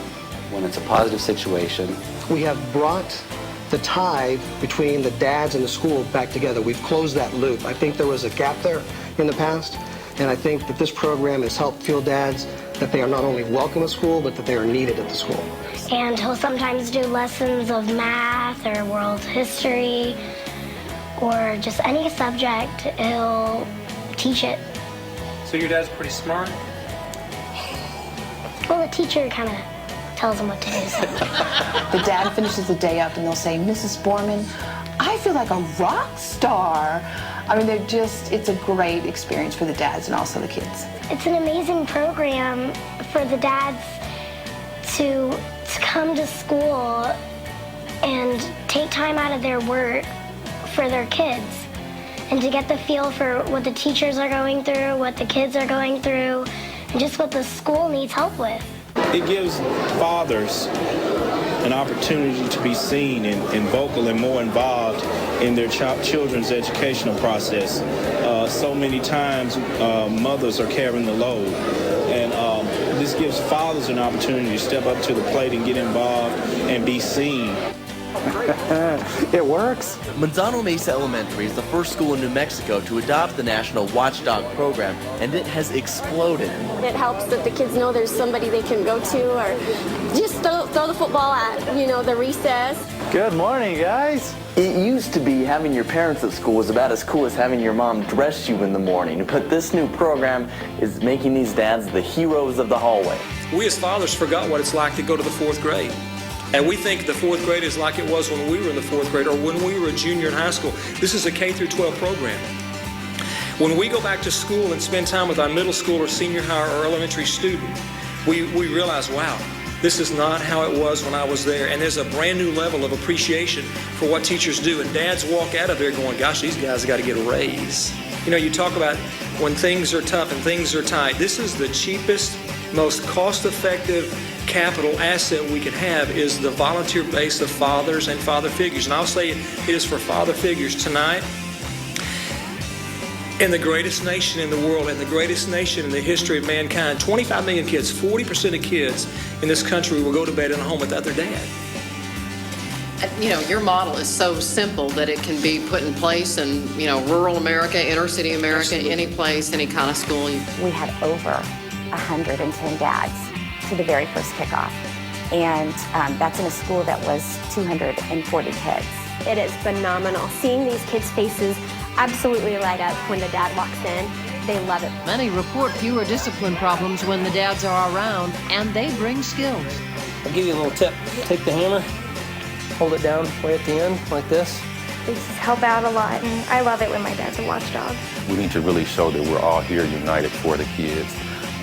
when it's a positive situation. We have brought the tie between the dads and the school back together. We've closed that loop. I think there was a gap there in the past, and I think that this program has helped feel dads that they are not only welcome at school, but that they are needed at the school. And he'll sometimes do lessons of math or world history or just any subject. He'll teach it. So your dad's pretty smart? Well, the teacher kind of tells him what to do. The dad finishes the day up and they'll say, Mrs. Borman, I feel like a rock star. I mean, it's a great experience for the dads and also the kids. It's an amazing program for the dads to come to school and take time out of their work for their kids and to get the feel for what the teachers are going through, what the kids are going through, and just what the school needs help with. It gives fathers an opportunity to be seen and vocal and more involved in their children's educational process. So many times mothers are carrying the load, and this gives fathers an opportunity to step up to the plate and get involved and be seen. It works. Manzano Mesa Elementary is the first school in New Mexico to adopt the National Watchdog program, and it has exploded. It helps that the kids know there's somebody they can go to, or just throw the football at, the recess. Good morning, guys. It used to be having your parents at school was about as cool as having your mom dress you in the morning, but this new program is making these dads the heroes of the hallway. We as fathers forgot what it's like to go to the 4th grade. And we think the 4th grade is like it was when we were in the 4th grade or when we were a junior in high school. This is a K through 12 program. When we go back to school and spend time with our middle school or senior high or elementary student, we realize, wow, this is not how it was when I was there. And there's a brand new level of appreciation for what teachers do. And dads walk out of there going, gosh, these guys have got to get a raise. You talk about when things are tough and things are tight. This is the cheapest, most cost-effective capital asset we can have is the volunteer base of fathers and father figures. And I'll say it is for father figures tonight. In the greatest nation in the world and the greatest nation in the history of mankind, 25 million kids, 40% of kids in this country will go to bed in a home without their dad. Your model is so simple that it can be put in place in, rural America, inner city America, absolutely. Any place, any kind of school. We had over 110 dads to the very first kickoff. And that's in a school that was 240 kids. It is phenomenal. Seeing these kids' faces absolutely light up when the dad walks in. They love it. Many report fewer discipline problems when the dads are around, and they bring skills. I'll give you a little tip. Take the hammer, hold it down way at the end, like this. These help out a lot, and I love it when my dad's a watchdog. We need to really show that we're all here united for the kids.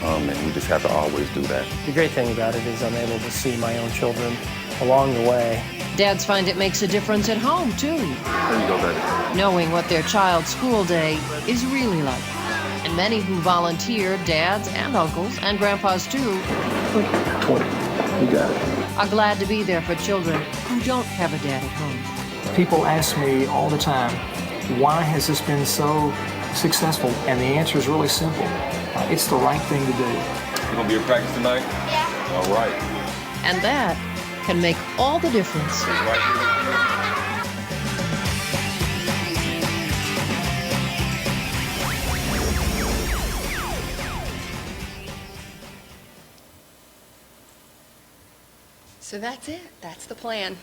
And we just have to always do that. The great thing about it is I'm able to see my own children along the way. Dads find it makes a difference at home, too. There you go, baby. Knowing what their child's school day is really like. And many who volunteer, dads and uncles and grandpas, too, 20. You got it. are glad to be there for children who don't have a dad at home. People ask me all the time, why has this been so successful? And the answer is really simple. It's the right thing to do. You gonna be at practice tonight? Yeah. All right. And that can make all the difference. So that's it. That's the plan.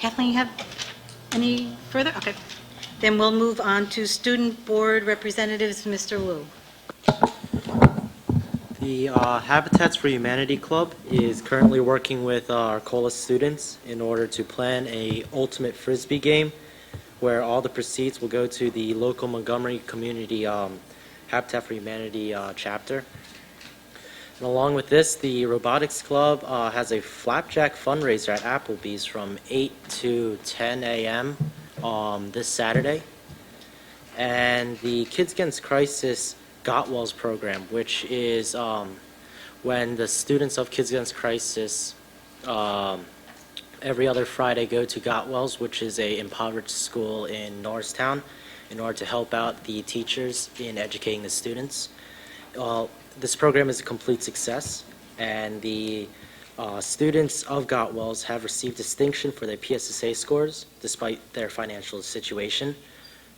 Kathleen, you have any further? Okay. Then we'll move on to student board representatives, Mr. Wu. The Habitats for Humanity Club is currently working with our COLA students in order to plan a ultimate Frisbee game where all the proceeds will go to the local Montgomery Community Habitat for Humanity chapter. And along with this, the Robotics Club has a flapjack fundraiser at Applebee's from 8 to 10 a.m. This Saturday. And the Kids Against Crisis Gotwells program, which is when the students of Kids Against Crisis every other Friday go to Gotwells, which is a impoverished school in Norristown, in order to help out the teachers in educating the students. This program is a complete success, and the students of Gotwells have received distinction for their PSSA scores despite their financial situation.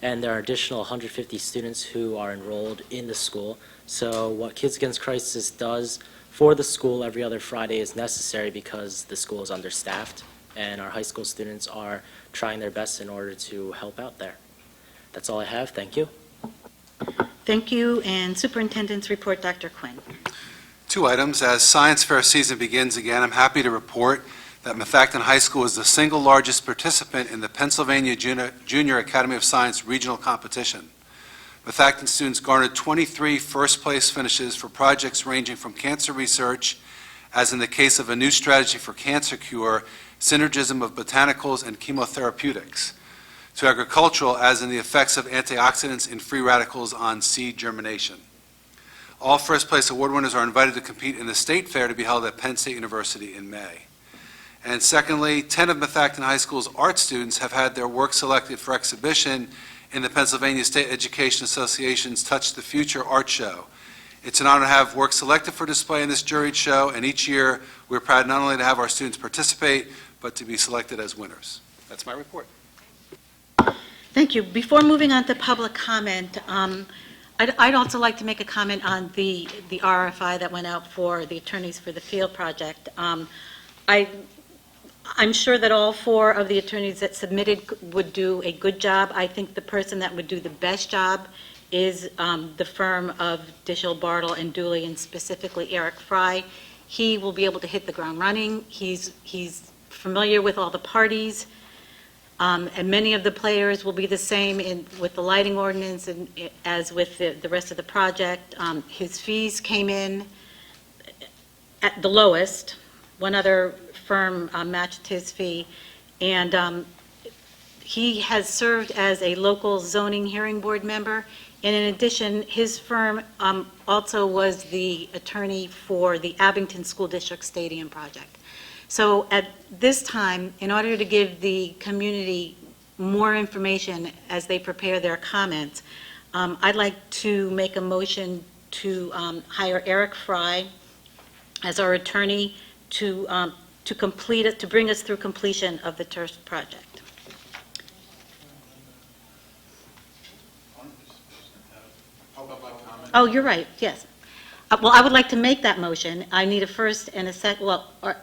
And there are additional 150 students who are enrolled in the school. So what Kids Against Crisis does for the school every other Friday is necessary because the school is understaffed, and our high school students are trying their best in order to help out there. That's all I have. Thank you. Thank you. And Superintendent's report, Dr. Quinn. 2 items. As science fair season begins again, I'm happy to report that Methacton High School is the single largest participant in the Pennsylvania Junior Academy of Science regional competition. Methacton students garnered 23 first-place finishes for projects ranging from cancer research, as in the case of a new strategy for cancer cure, synergism of botanicals and chemotherapeutics, to agricultural, as in the effects of antioxidants in free radicals on seed germination. All first-place award winners are invited to compete in the state fair to be held at Penn State University in May. And secondly, 10 of Methacton High School's art students have had their work selected for exhibition in the Pennsylvania State Education Association's Touch the Future art show. It's an honor to have work selected for display in this juried show, and each year we're proud not only to have our students participate, but to be selected as winners. That's my report. Thank you. Before moving on to public comment, I'd also like to make a comment on the RFI that went out for the attorneys for the field project. I'm sure that all 4 of the attorneys that submitted would do a good job. I think the person that would do the best job is the firm of Dishel, Bartle, and Dooley, and specifically Eric Fry. He will be able to hit the ground running. He's familiar with all the parties, and many of the players will be the same with the lighting ordinance and as with the rest of the project. His fees came in at the lowest. One other firm matched his fee, and he has served as a local zoning hearing board member, and in addition, his firm also was the attorney for the Abington School District Stadium project. So at this time, in order to give the community more information as they prepare their comments, I'd like to make a motion to hire Eric Fry as our attorney to complete it, to bring us through completion of the TERS project. Oh, you're right, yes. Well, I would like to make that motion. I need a first and a second, well, or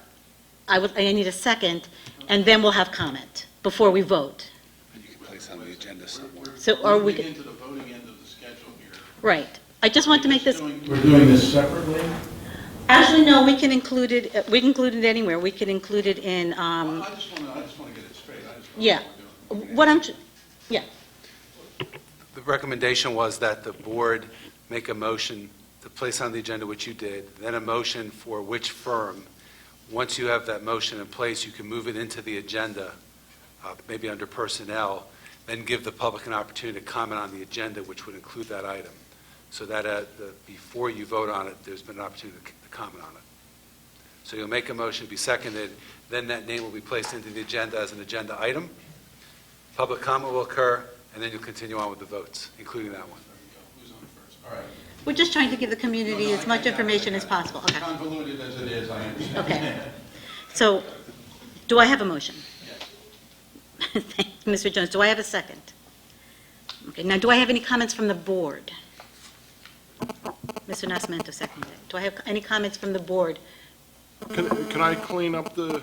I need a second, and then we'll have comment before we vote. You can place on the agenda somewhere. So are we into the voting end of the schedule here. Right. I just want to make this. We're doing this separately? Actually, no, we can include it, we can include it anywhere. We can include it in, I just want to get it straight. yeah. What yeah. The recommendation was that the board make a motion to place on the agenda, which you did, then a motion for which firm. Once you have that motion in place, you can move it into the agenda, maybe under personnel, then give the public an opportunity to comment on the agenda, which would include that item. So that before you vote on it, there's been an opportunity to comment on it. So you'll make a motion, be seconded, then that name will be placed into the agenda as an agenda item. Public comment will occur, and then you'll continue on with the votes, including that one. Who's on first? All right. We're just trying to give the community as much information as possible. Okay. Convoluted as it is, I understand. Okay. So, do I have a motion? Yes. Thank you, Mr. Jones. Do I have a second? Okay. Now, do I have any comments from the board? Mr. Nascimento seconded. Do I have any comments from the board? Can I clean up the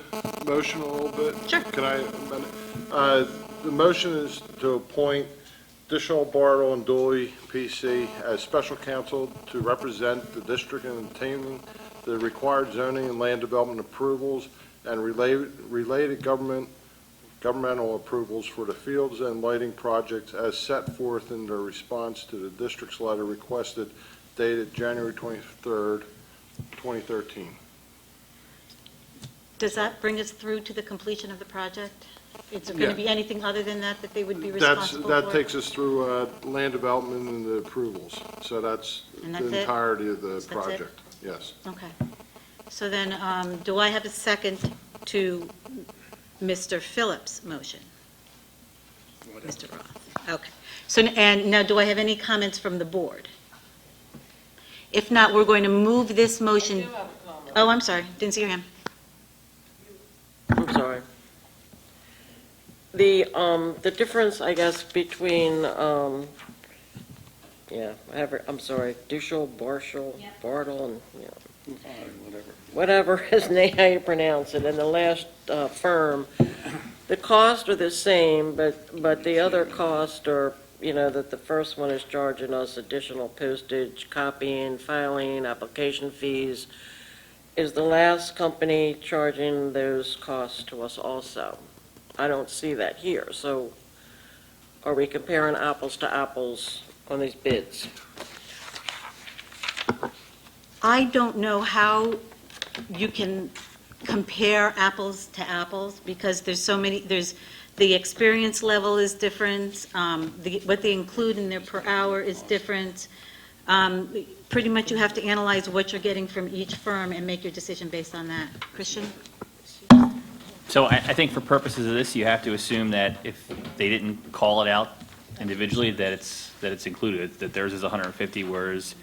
motion a little bit? Sure. Can I amend it? The motion is to appoint Dishall, Bartle, and Dooley, PC, as special counsel to represent the district in obtaining the required zoning and land development approvals and related governmental approvals for the fields and lighting projects as set forth in their response to the district's letter requested dated January 23rd, 2013. Does that bring us through to the completion of the project? Is there going to be anything other than that that they would be responsible for? That takes us through land development and the approvals. So that's the entirety of the project. Yes. Okay. So then, do I have a second to Mr. Phillips' motion? Mr. Roth. Okay. So, and now, do I have any comments from the board? If not, we're going to move this motion. Oh, I'm sorry. Didn't see your hand. I'm sorry. The difference, I guess, between I'm sorry, Dishall, Bartle, and whatever his name, how you pronounce it, and the last firm, the costs are the same, but the other costs are, that the first one is charging us additional postage, copying, filing, application fees. Is the last company charging those costs to us also? I don't see that here. So are we comparing apples to apples on these bids? I don't know how you can compare apples to apples because there's so many, the experience level is different, what they include in their per hour is different. Pretty much you have to analyze what you're getting from each firm and make your decision based on that. Christian? So I think for purposes of this, you have to assume that if they didn't call it out individually, that it's included, that theirs is 150, whereas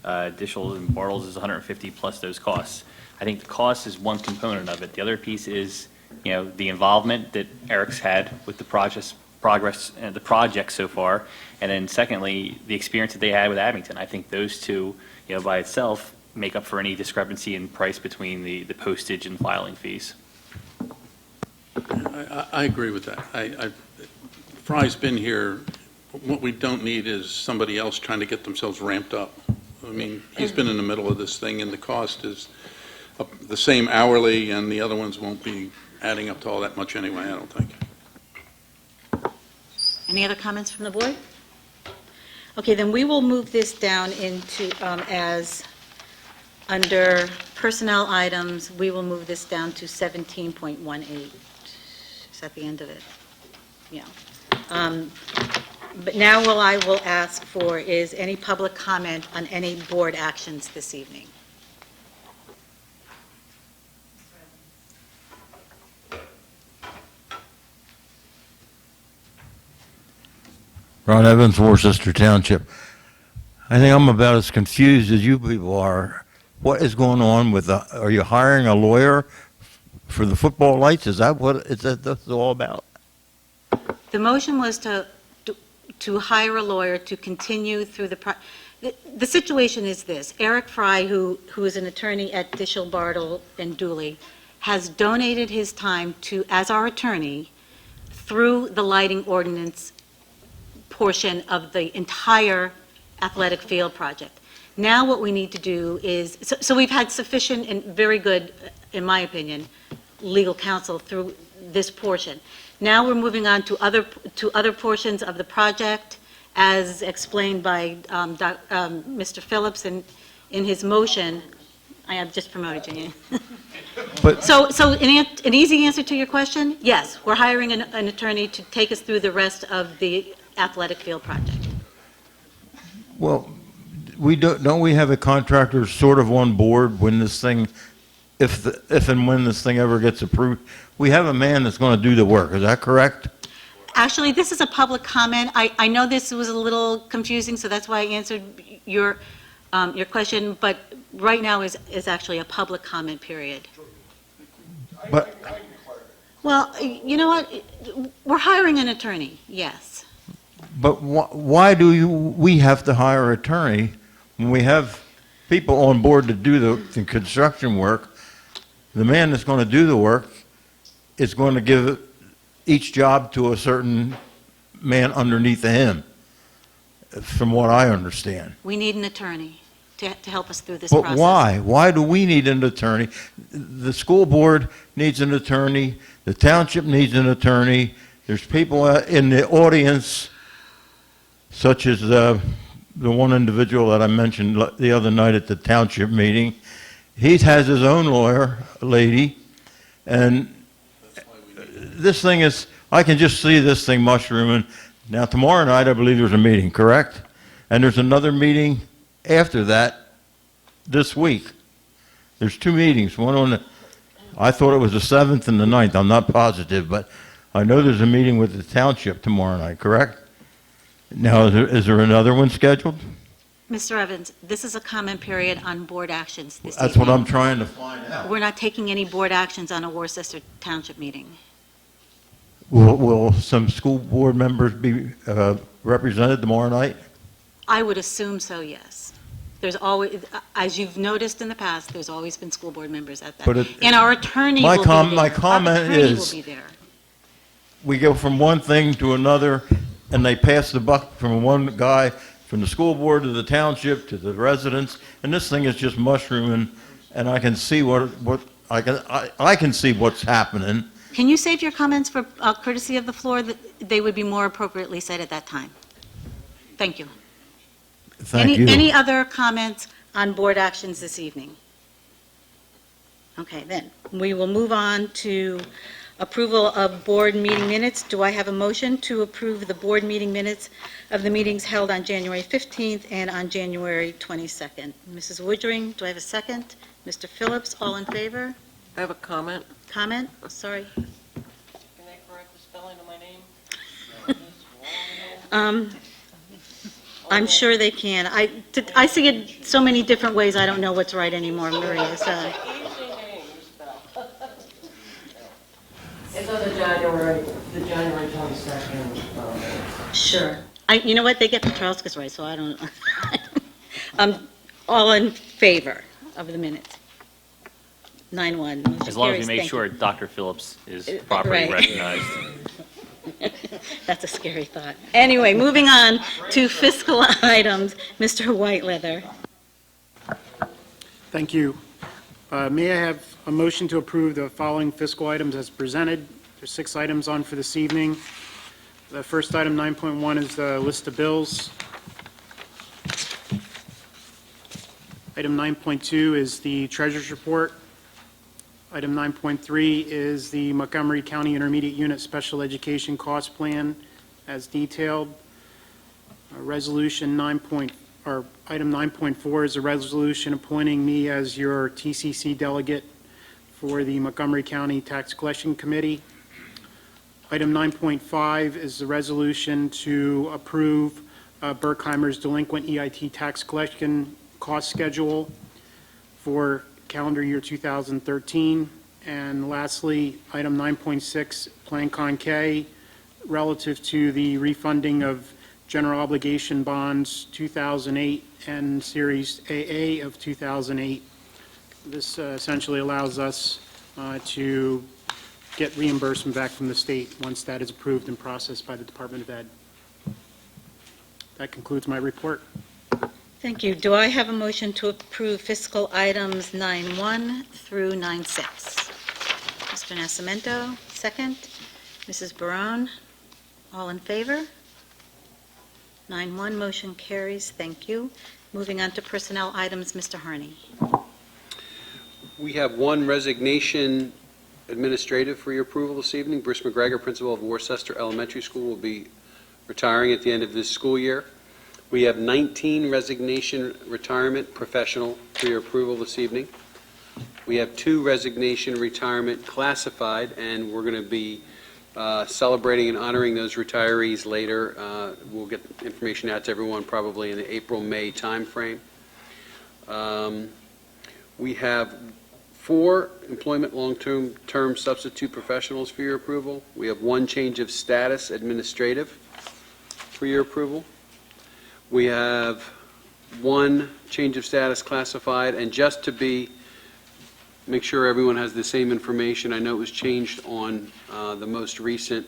Dishall's and Bartle's is 150 plus those costs. I think the cost is one component of it. The other piece is, the involvement that Eric's had with the progress and the project so far, and then secondly, the experience that they had with Abington. I think those two, by itself, make up for any discrepancy in price between the postage and filing fees. I agree with that. Fry's been here. What we don't need is somebody else trying to get themselves ramped up. I mean, he's been in the middle of this thing, and the cost is the same hourly, and the other ones won't be adding up to all that much anyway, I don't think. Any other comments from the board? Okay, then we will move this down into, as under personnel items, we will move this down to 17.18. Is that the end of it? Yeah. But now what I will ask for is any public comment on any board actions this evening. Ron Evans, Worcester Township. I think I'm about as confused as you people are. What is going on with are you hiring a lawyer for the football lights? Is that what that's all about? The motion was to hire a lawyer to continue through the situation is this. Eric Fry, who is an attorney at Dishall, Bartle, and Dooley, has donated his time as our attorney through the lighting ordinance portion of the entire athletic field project. Now what we need to do is, so we've had sufficient and very good, in my opinion, legal counsel through this portion. Now we're moving on to other portions of the project, as explained by Mr. Phillips in his motion. I have just promoted you. So an easy answer to your question, yes, we're hiring an attorney to take us through the rest of the athletic field project. Well, don't we have a contractor sort of on board when this thing, if and when this thing ever gets approved? We have a man that's going to do the work. Is that correct? Actually, this is a public comment. I know this was a little confusing, so that's why I answered your question. But right now is actually a public comment period. But well, you know what? We're hiring an attorney. Yes. But why do we have to hire an attorney when we have people on board to do the construction work? The man that's going to do the work is going to give each job to a certain man underneath him, from what I understand. We need an attorney to help us through this But process. why? Why do we need an attorney? The school board needs an attorney. The township needs an attorney. There's people in the audience, such as the one individual that I mentioned the other night at the township meeting. He has his own lawyer, a lady, and this thing is, I can just see this thing mushrooming. Now, tomorrow night, I believe there's a meeting, correct? And there's another meeting after that this week. There's 2 meetings, one on the, I thought it was the 7th and the 9th, I'm not positive, but I know there's a meeting with the township tomorrow night, correct? Now, is there another one scheduled? Mr. Evans, this is a comment period on board actions this That's evening. what I'm trying to find out. We're not taking any board actions on a Worcester Township meeting. Will some school board members be represented tomorrow night? I would assume so, yes. There's always, as you've noticed in the past, there's always been school board members at that. But And our attorney my will be there. my comment Our attorney is- will be there. We go from one thing to another, and they pass the buck from one guy, from the school board to the township to the residents, and this thing is just mushrooming, and I can see I can see what's happening. Can you save your comments for courtesy of the floor? That they would be more appropriately said at that time. Thank you. Thank you. Any other comments on board actions this evening? Okay, then, we will move on to approval of board meeting minutes. Do I have a motion to approve the board meeting minutes of the meetings held on January 15th and on January 22nd? Mrs. Woodring, do I have a second? Mr. Phillips, all in favor? I have a comment. Comment? Sorry. Can they correct the spelling of my name? I'm sure they can. I see it so many different ways, I don't know what's right anymore, Maria, so. It's on the January 22nd. Sure. You know what, they get the Petroskas right, so I don't, all in favor of the minutes? 9-1. Motion As long as we carries. make Thank sure you. Dr. Phillips is properly Right. recognized. That's a scary thought. Anyway, moving on to fiscal items. Mr. Whiteleather. Thank you. May I have a motion to approve the following fiscal items as presented? There's 6 items on for this evening. The first item, 9.1, is the list of bills. Item 9.2 is the treasurer's report. Item 9.3 is the Montgomery County Intermediate Unit Special Education Cost Plan as detailed. Resolution 9. Item 9.4 is a resolution appointing me as your TCC delegate for the Montgomery County Tax Collection Committee. Item 9.5 is the resolution to approve Berkheimer's delinquent EIT tax collection cost schedule for calendar year 2013. And lastly, item 9.6, Plan Con K, relative to the refunding of general obligation bonds 2008 and Series AA of 2008. This essentially allows us to get reimbursement back from the state once that is approved and processed by the Department of Ed. That concludes my report. Thank you. Do I have a motion to approve fiscal items 9.1 through 9.6? Mr. Nascimento, second. Mrs. Barone, all in favor? 9.1, motion carries. Thank you. Moving on to personnel items, Mr. Harney. We have one resignation administrative for your approval this evening. Bruce McGregor, principal of Worcester Elementary School, will be retiring at the end of this school year. We have 19 resignation retirement professional for your approval this evening. We have 2 resignation retirement classified, and we're going to be celebrating and honoring those retirees later. We'll get information out to everyone probably in the April-May timeframe. We have 4 employment long-term substitute professionals for your approval. We have 1 change of status administrative for your approval. We have 1 change of status classified, and just to be make sure everyone has the same information. I know it was changed on the most recent.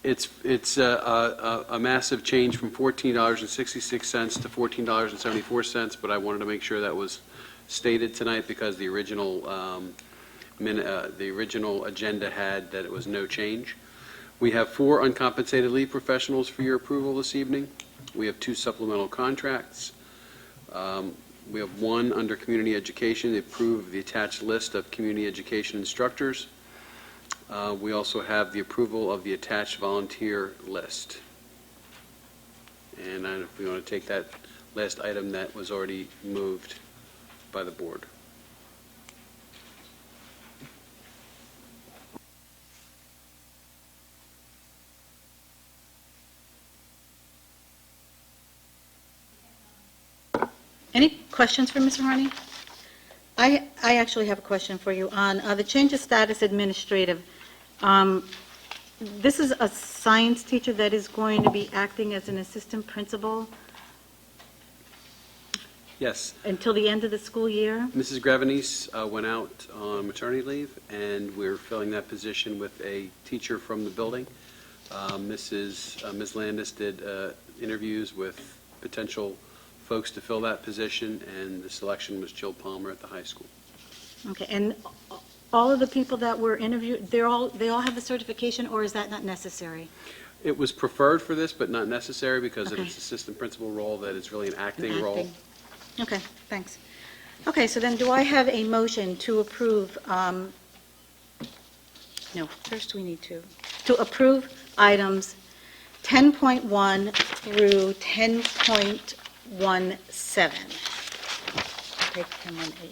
It's a massive change from $14.66 to $14.74, but I wanted to make sure that was stated tonight because the original agenda had that it was no change. We have 4 uncompensated leave professionals for your approval this evening. We have 2 supplemental contracts. We have 1 under community education, approve the attached list of community education instructors. We also have the approval of the attached volunteer list. And if we want to take that last item that was already moved by the board. Any questions for Mr. Harney? I actually have a question for you on the change of status administrative. This is a science teacher that is going to be acting as an assistant principal Yes. until the end of the school year? Mrs. Gravenese went out on maternity leave, and we're filling that position with a teacher from the building. Ms. Landis did interviews with potential folks to fill that position, and the selection was Jill Palmer at the high school. Okay, and all of the people that were interviewed, they all have the certification, or is that not necessary? It was preferred for this, but not necessary because Okay. of its assistant principal role, that it's really an acting role. Okay, thanks. Okay, so then do I have a motion to approve, no, first we need to approve items 10.1 through 10.17. Take 10.18.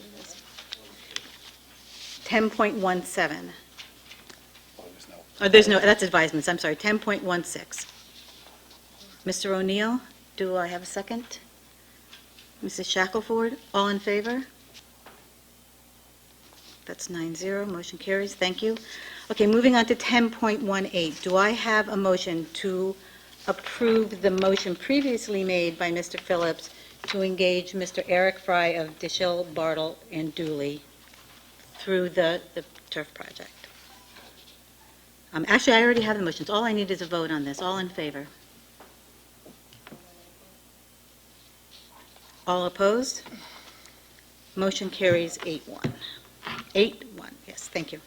10.17. There's no, that's advisements, I'm sorry, 10.16. Mr. O'Neill, do I have a second? Mrs. Shackelford, all in favor? That's 9-0, motion carries, thank you. Okay, moving on to 10.18. Do I have a motion to approve the motion previously made by Mr. Phillips to engage Mr. Eric Fry of Dishill, Bartle, and Dooley through the turf project? Actually, I already have the motions. All I need is a vote on this. All in favor? All opposed? Motion carries 8-1. 8-1, yes, thank you.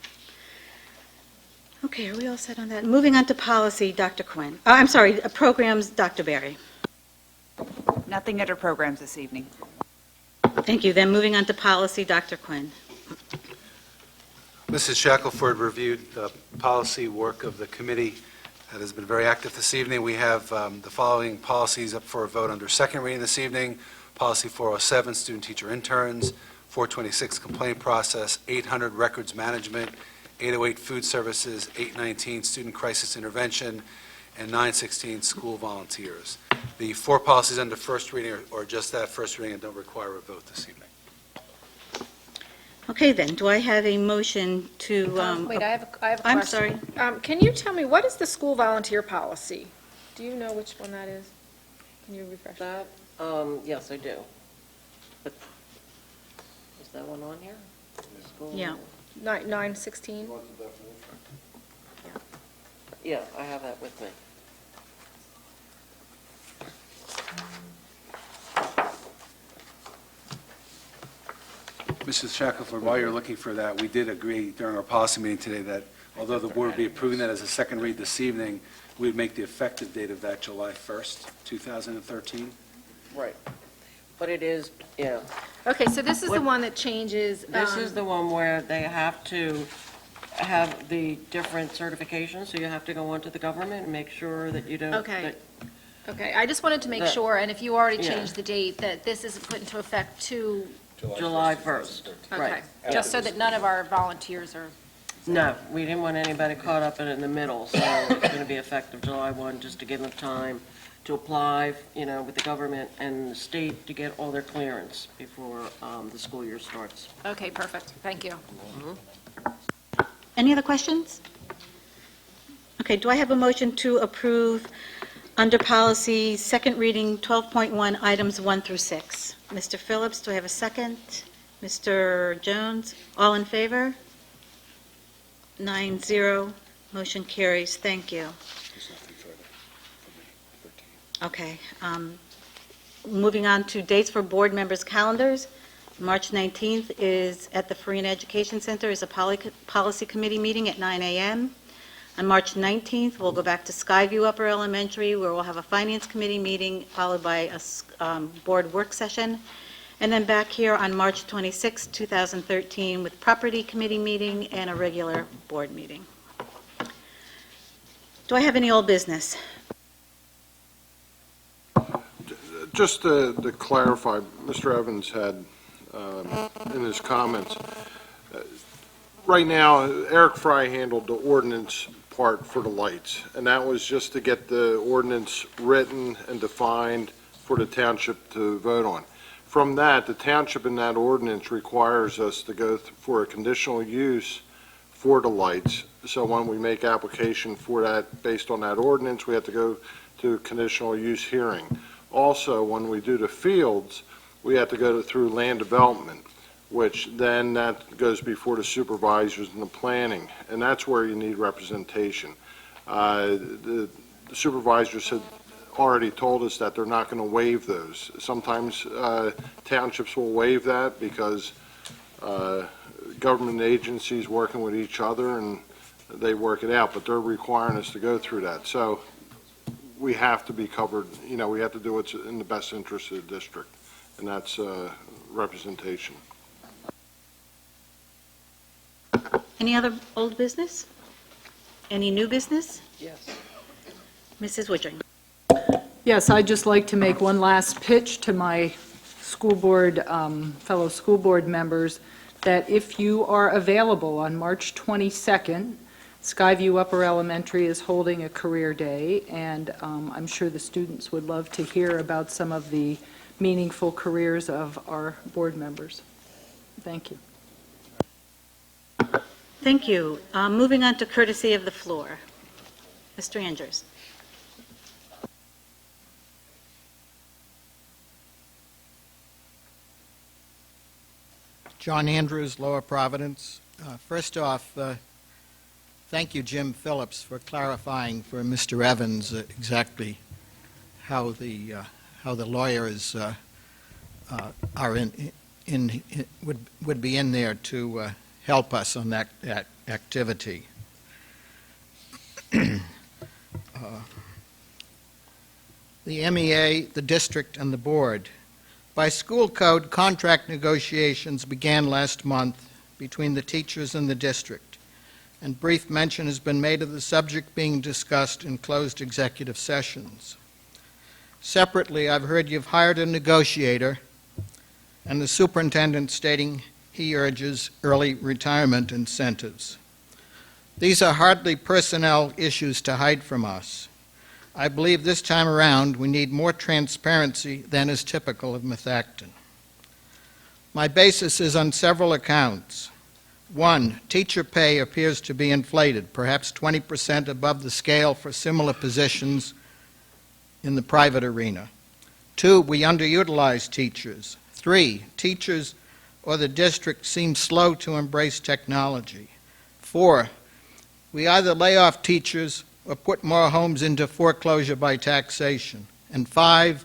Okay, are we all set on that? Moving on to policy, Dr. Quinn. I'm sorry, programs, Dr. Berry. Nothing under programs this evening. Thank you. Then moving on to policy, Dr. Quinn. Mrs. Shackelford reviewed the policy work of the committee that has been very active this evening. We have the following policies up for a vote under second reading this evening. Policy 407, student-teacher interns, 426, complaint process, 800, records management, 808, food services, 819, student crisis intervention, and 916, school volunteers. The 4 policies under first reading are just that, first reading, and don't require a vote this evening. Okay, then, do I have a motion to... Wait, I have a question. I'm sorry. Can you tell me, what is the school volunteer policy? Do you know which one that is? Can you refresh? That, yes, I do. But is that one on here? School- Yeah. 916? Yeah, I have that with me. Mrs. Shackelford, while you're looking for that, we did agree during our policy meeting today that although the board would be approving that as a second read this evening, we would make the effective date of that July 1st, 2013. Right. But it is, yeah. Okay, so this is the one that changes... This is the one where they have to have the different certifications, so you have to go onto the government and make sure that you don't... Okay. that- Okay, I just wanted to make That- sure, and if you already Yeah. changed the date, that this isn't put into effect to... July 1st. Okay, Right. just so that none of our volunteers are... No, we didn't want anybody caught up in the middle, so it's going to be effective July 1, just to give them time to apply, with the government and the state to get all their clearance before the school year starts. Okay, perfect, thank you. Any other questions? Okay, do I have a motion to approve under policy, second reading, 12.1, items 1 through 6? Mr. Phillips, do I have a second? Mr. Jones, all in favor? 9-0, motion carries. Thank you. Okay. Moving on to dates for board members' calendars. March 19th is at the Farina Education Center is a policy committee meeting at 9 a.m. On March 19th, we'll go back to Skyview Upper Elementary, where we'll have a finance committee meeting followed by a board work session. And then back here on March 26, 2013, with property committee meeting and a regular board meeting. Do I have any old business? Just to clarify, Mr. Evans had, in his comments, right now, Eric Fry handled the ordinance part for the lights, and that was just to get the ordinance written and defined for the township to vote on. From that, the township in that ordinance requires us to go for a conditional use for the lights. So when we make application for that, based on that ordinance, we have to go to conditional use hearing. Also, when we do the fields, we have to go through land development, which then that goes before the supervisors and the planning, and that's where you need representation. The supervisors had already told us that they're not going to waive those. Sometimes townships will waive that because government agencies working with each other and they work it out, but they're requiring us to go through that. So we have to be covered, we have to do what's in the best interest of the district, and that's representation. Any other old business? Any new business? Yes. Mrs. Woodring. Yes, I'd just like to make one last pitch to my school board, fellow school board members, that if you are available on March 22nd, Skyview Upper Elementary is holding a career day, and I'm sure the students would love to hear about some of the meaningful careers of our board members. Thank you. Thank you. Moving on to courtesy of the floor. Mr. Andrews. John Andrews, Lower Providence. First off, thank you, Jim Phillips, for clarifying for Mr. Evans exactly how the lawyers are would be in there to help us on that activity. The MEA, the district, and the board. By school code, contract negotiations began last month between the teachers and the district, and brief mention has been made of the subject being discussed in closed executive sessions. Separately, I've heard you've hired a negotiator, and the superintendent stating he urges early retirement incentives. These are hardly personnel issues to hide from us. I believe this time around we need more transparency than is typical of Methacton. My basis is on several accounts. One, teacher pay appears to be inflated, perhaps 20% above the scale for similar positions in the private arena. Two, we underutilize teachers. Three, teachers or the district seem slow to embrace technology. Four, we either lay off teachers or put more homes into foreclosure by taxation. And five,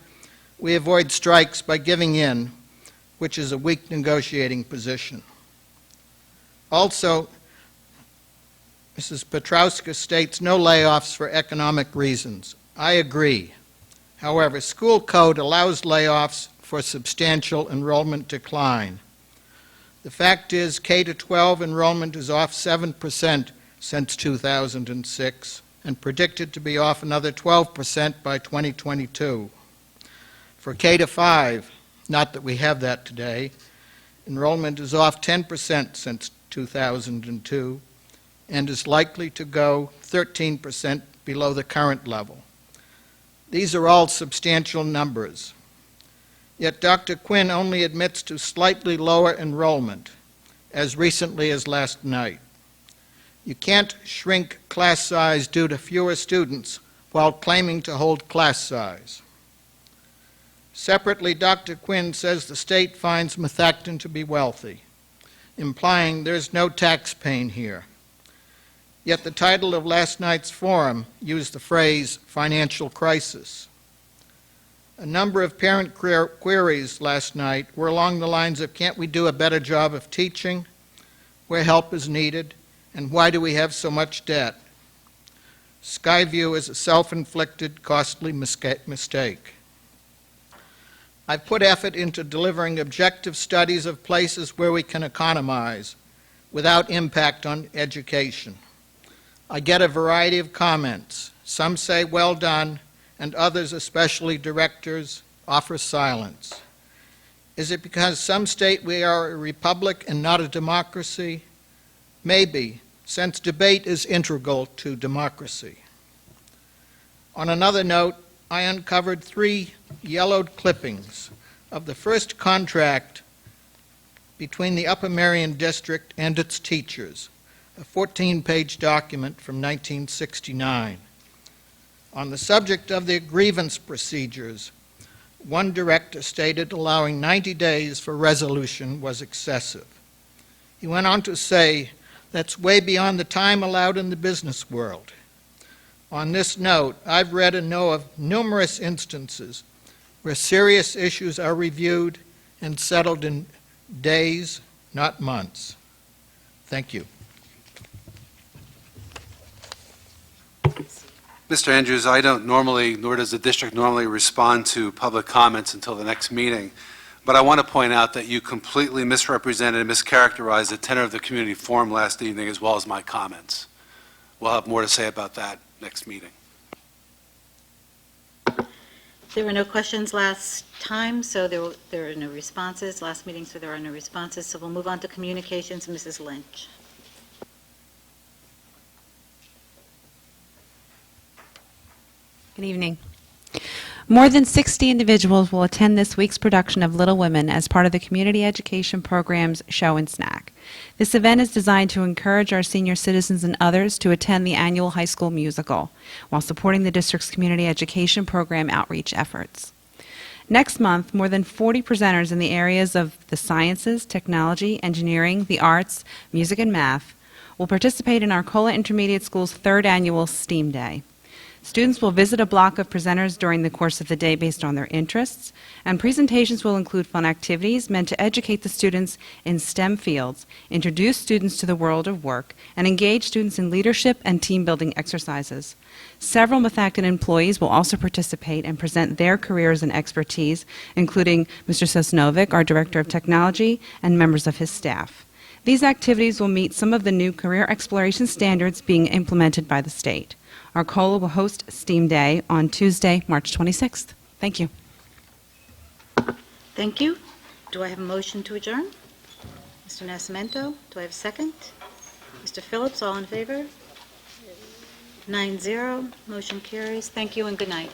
we avoid strikes by giving in, which is a weak negotiating position. Also, Mrs. Petrowska states no layoffs for economic reasons. I agree. However, school code allows layoffs for substantial enrollment decline. The fact is, K-12 enrollment is off 7% since 2006, and predicted to be off another 12% by 2022. For K-5, not that we have that today, enrollment is off 10% since 2002, and is likely to go 13% below the current level. These are all substantial numbers. Yet Dr. Quinn only admits to slightly lower enrollment, as recently as last night. You can't shrink class size due to fewer students while claiming to hold class size. Separately, Dr. Quinn says the state finds Methacton to be wealthy, implying there's no tax pain here. Yet the title of last night's forum used the phrase financial crisis. A number of parent queries last night were along the lines of, can't we do a better job of teaching, where help is needed, and why do we have so much debt? Skyview is a self-inflicted, costly mistake. I've put effort into delivering objective studies of places where we can economize without impact on education. I get a variety of comments. Some say, well done, and others, especially directors, offer silence. Is it because some state we are a republic and not a democracy? Maybe, since debate is integral to democracy. On another note, I uncovered 3 yellowed clippings of the first contract between the Upper Merion District and its teachers, a 14-page document from 1969. On the subject of the grievance procedures, one director stated allowing 90 days for resolution was excessive. He went on to say, that's way beyond the time allowed in the business world. On this note, I've read and know of numerous instances where serious issues are reviewed and settled in days, not months. Thank you. Mr. Andrews, I don't normally, nor does the district normally respond to public comments until the next meeting, but I want to point out that you completely misrepresented and mischaracterized the tenor of the community forum last evening as well as my comments. We'll have more to say about that next meeting. There were no questions last time, so there are no responses. Last meeting, so there are no responses. So we'll move on to communications. Mrs. Lynch. Good evening. More than 60 individuals will attend this week's production of Little Women as part of the community education program's Show and Snack. This event is designed to encourage our senior citizens and others to attend the annual high school musical, while supporting the district's community education program outreach efforts. Next month, more than 40 presenters in the areas of the sciences, technology, engineering, the arts, music, and math will participate in Arcola Intermediate School's 3rd annual STEAM Day. Students will visit a block of presenters during the course of the day based on their interests, and presentations will include fun activities meant to educate the students in STEM fields, introduce students to the world of work, and engage students in leadership and team-building exercises. Several Methacton employees will also participate and present their careers and expertise, including Mr. Sosnovic, our Director of Technology, and members of his staff. These activities will meet some of the new career exploration standards being implemented by the state. Arcola will host STEAM Day on Tuesday, March 26th. Thank you. Thank you. Do I have a motion to adjourn? Mr. Nascimento, do I have a second? Mr. Phillips, all in favor? 9-0, motion carries. Thank you and good night.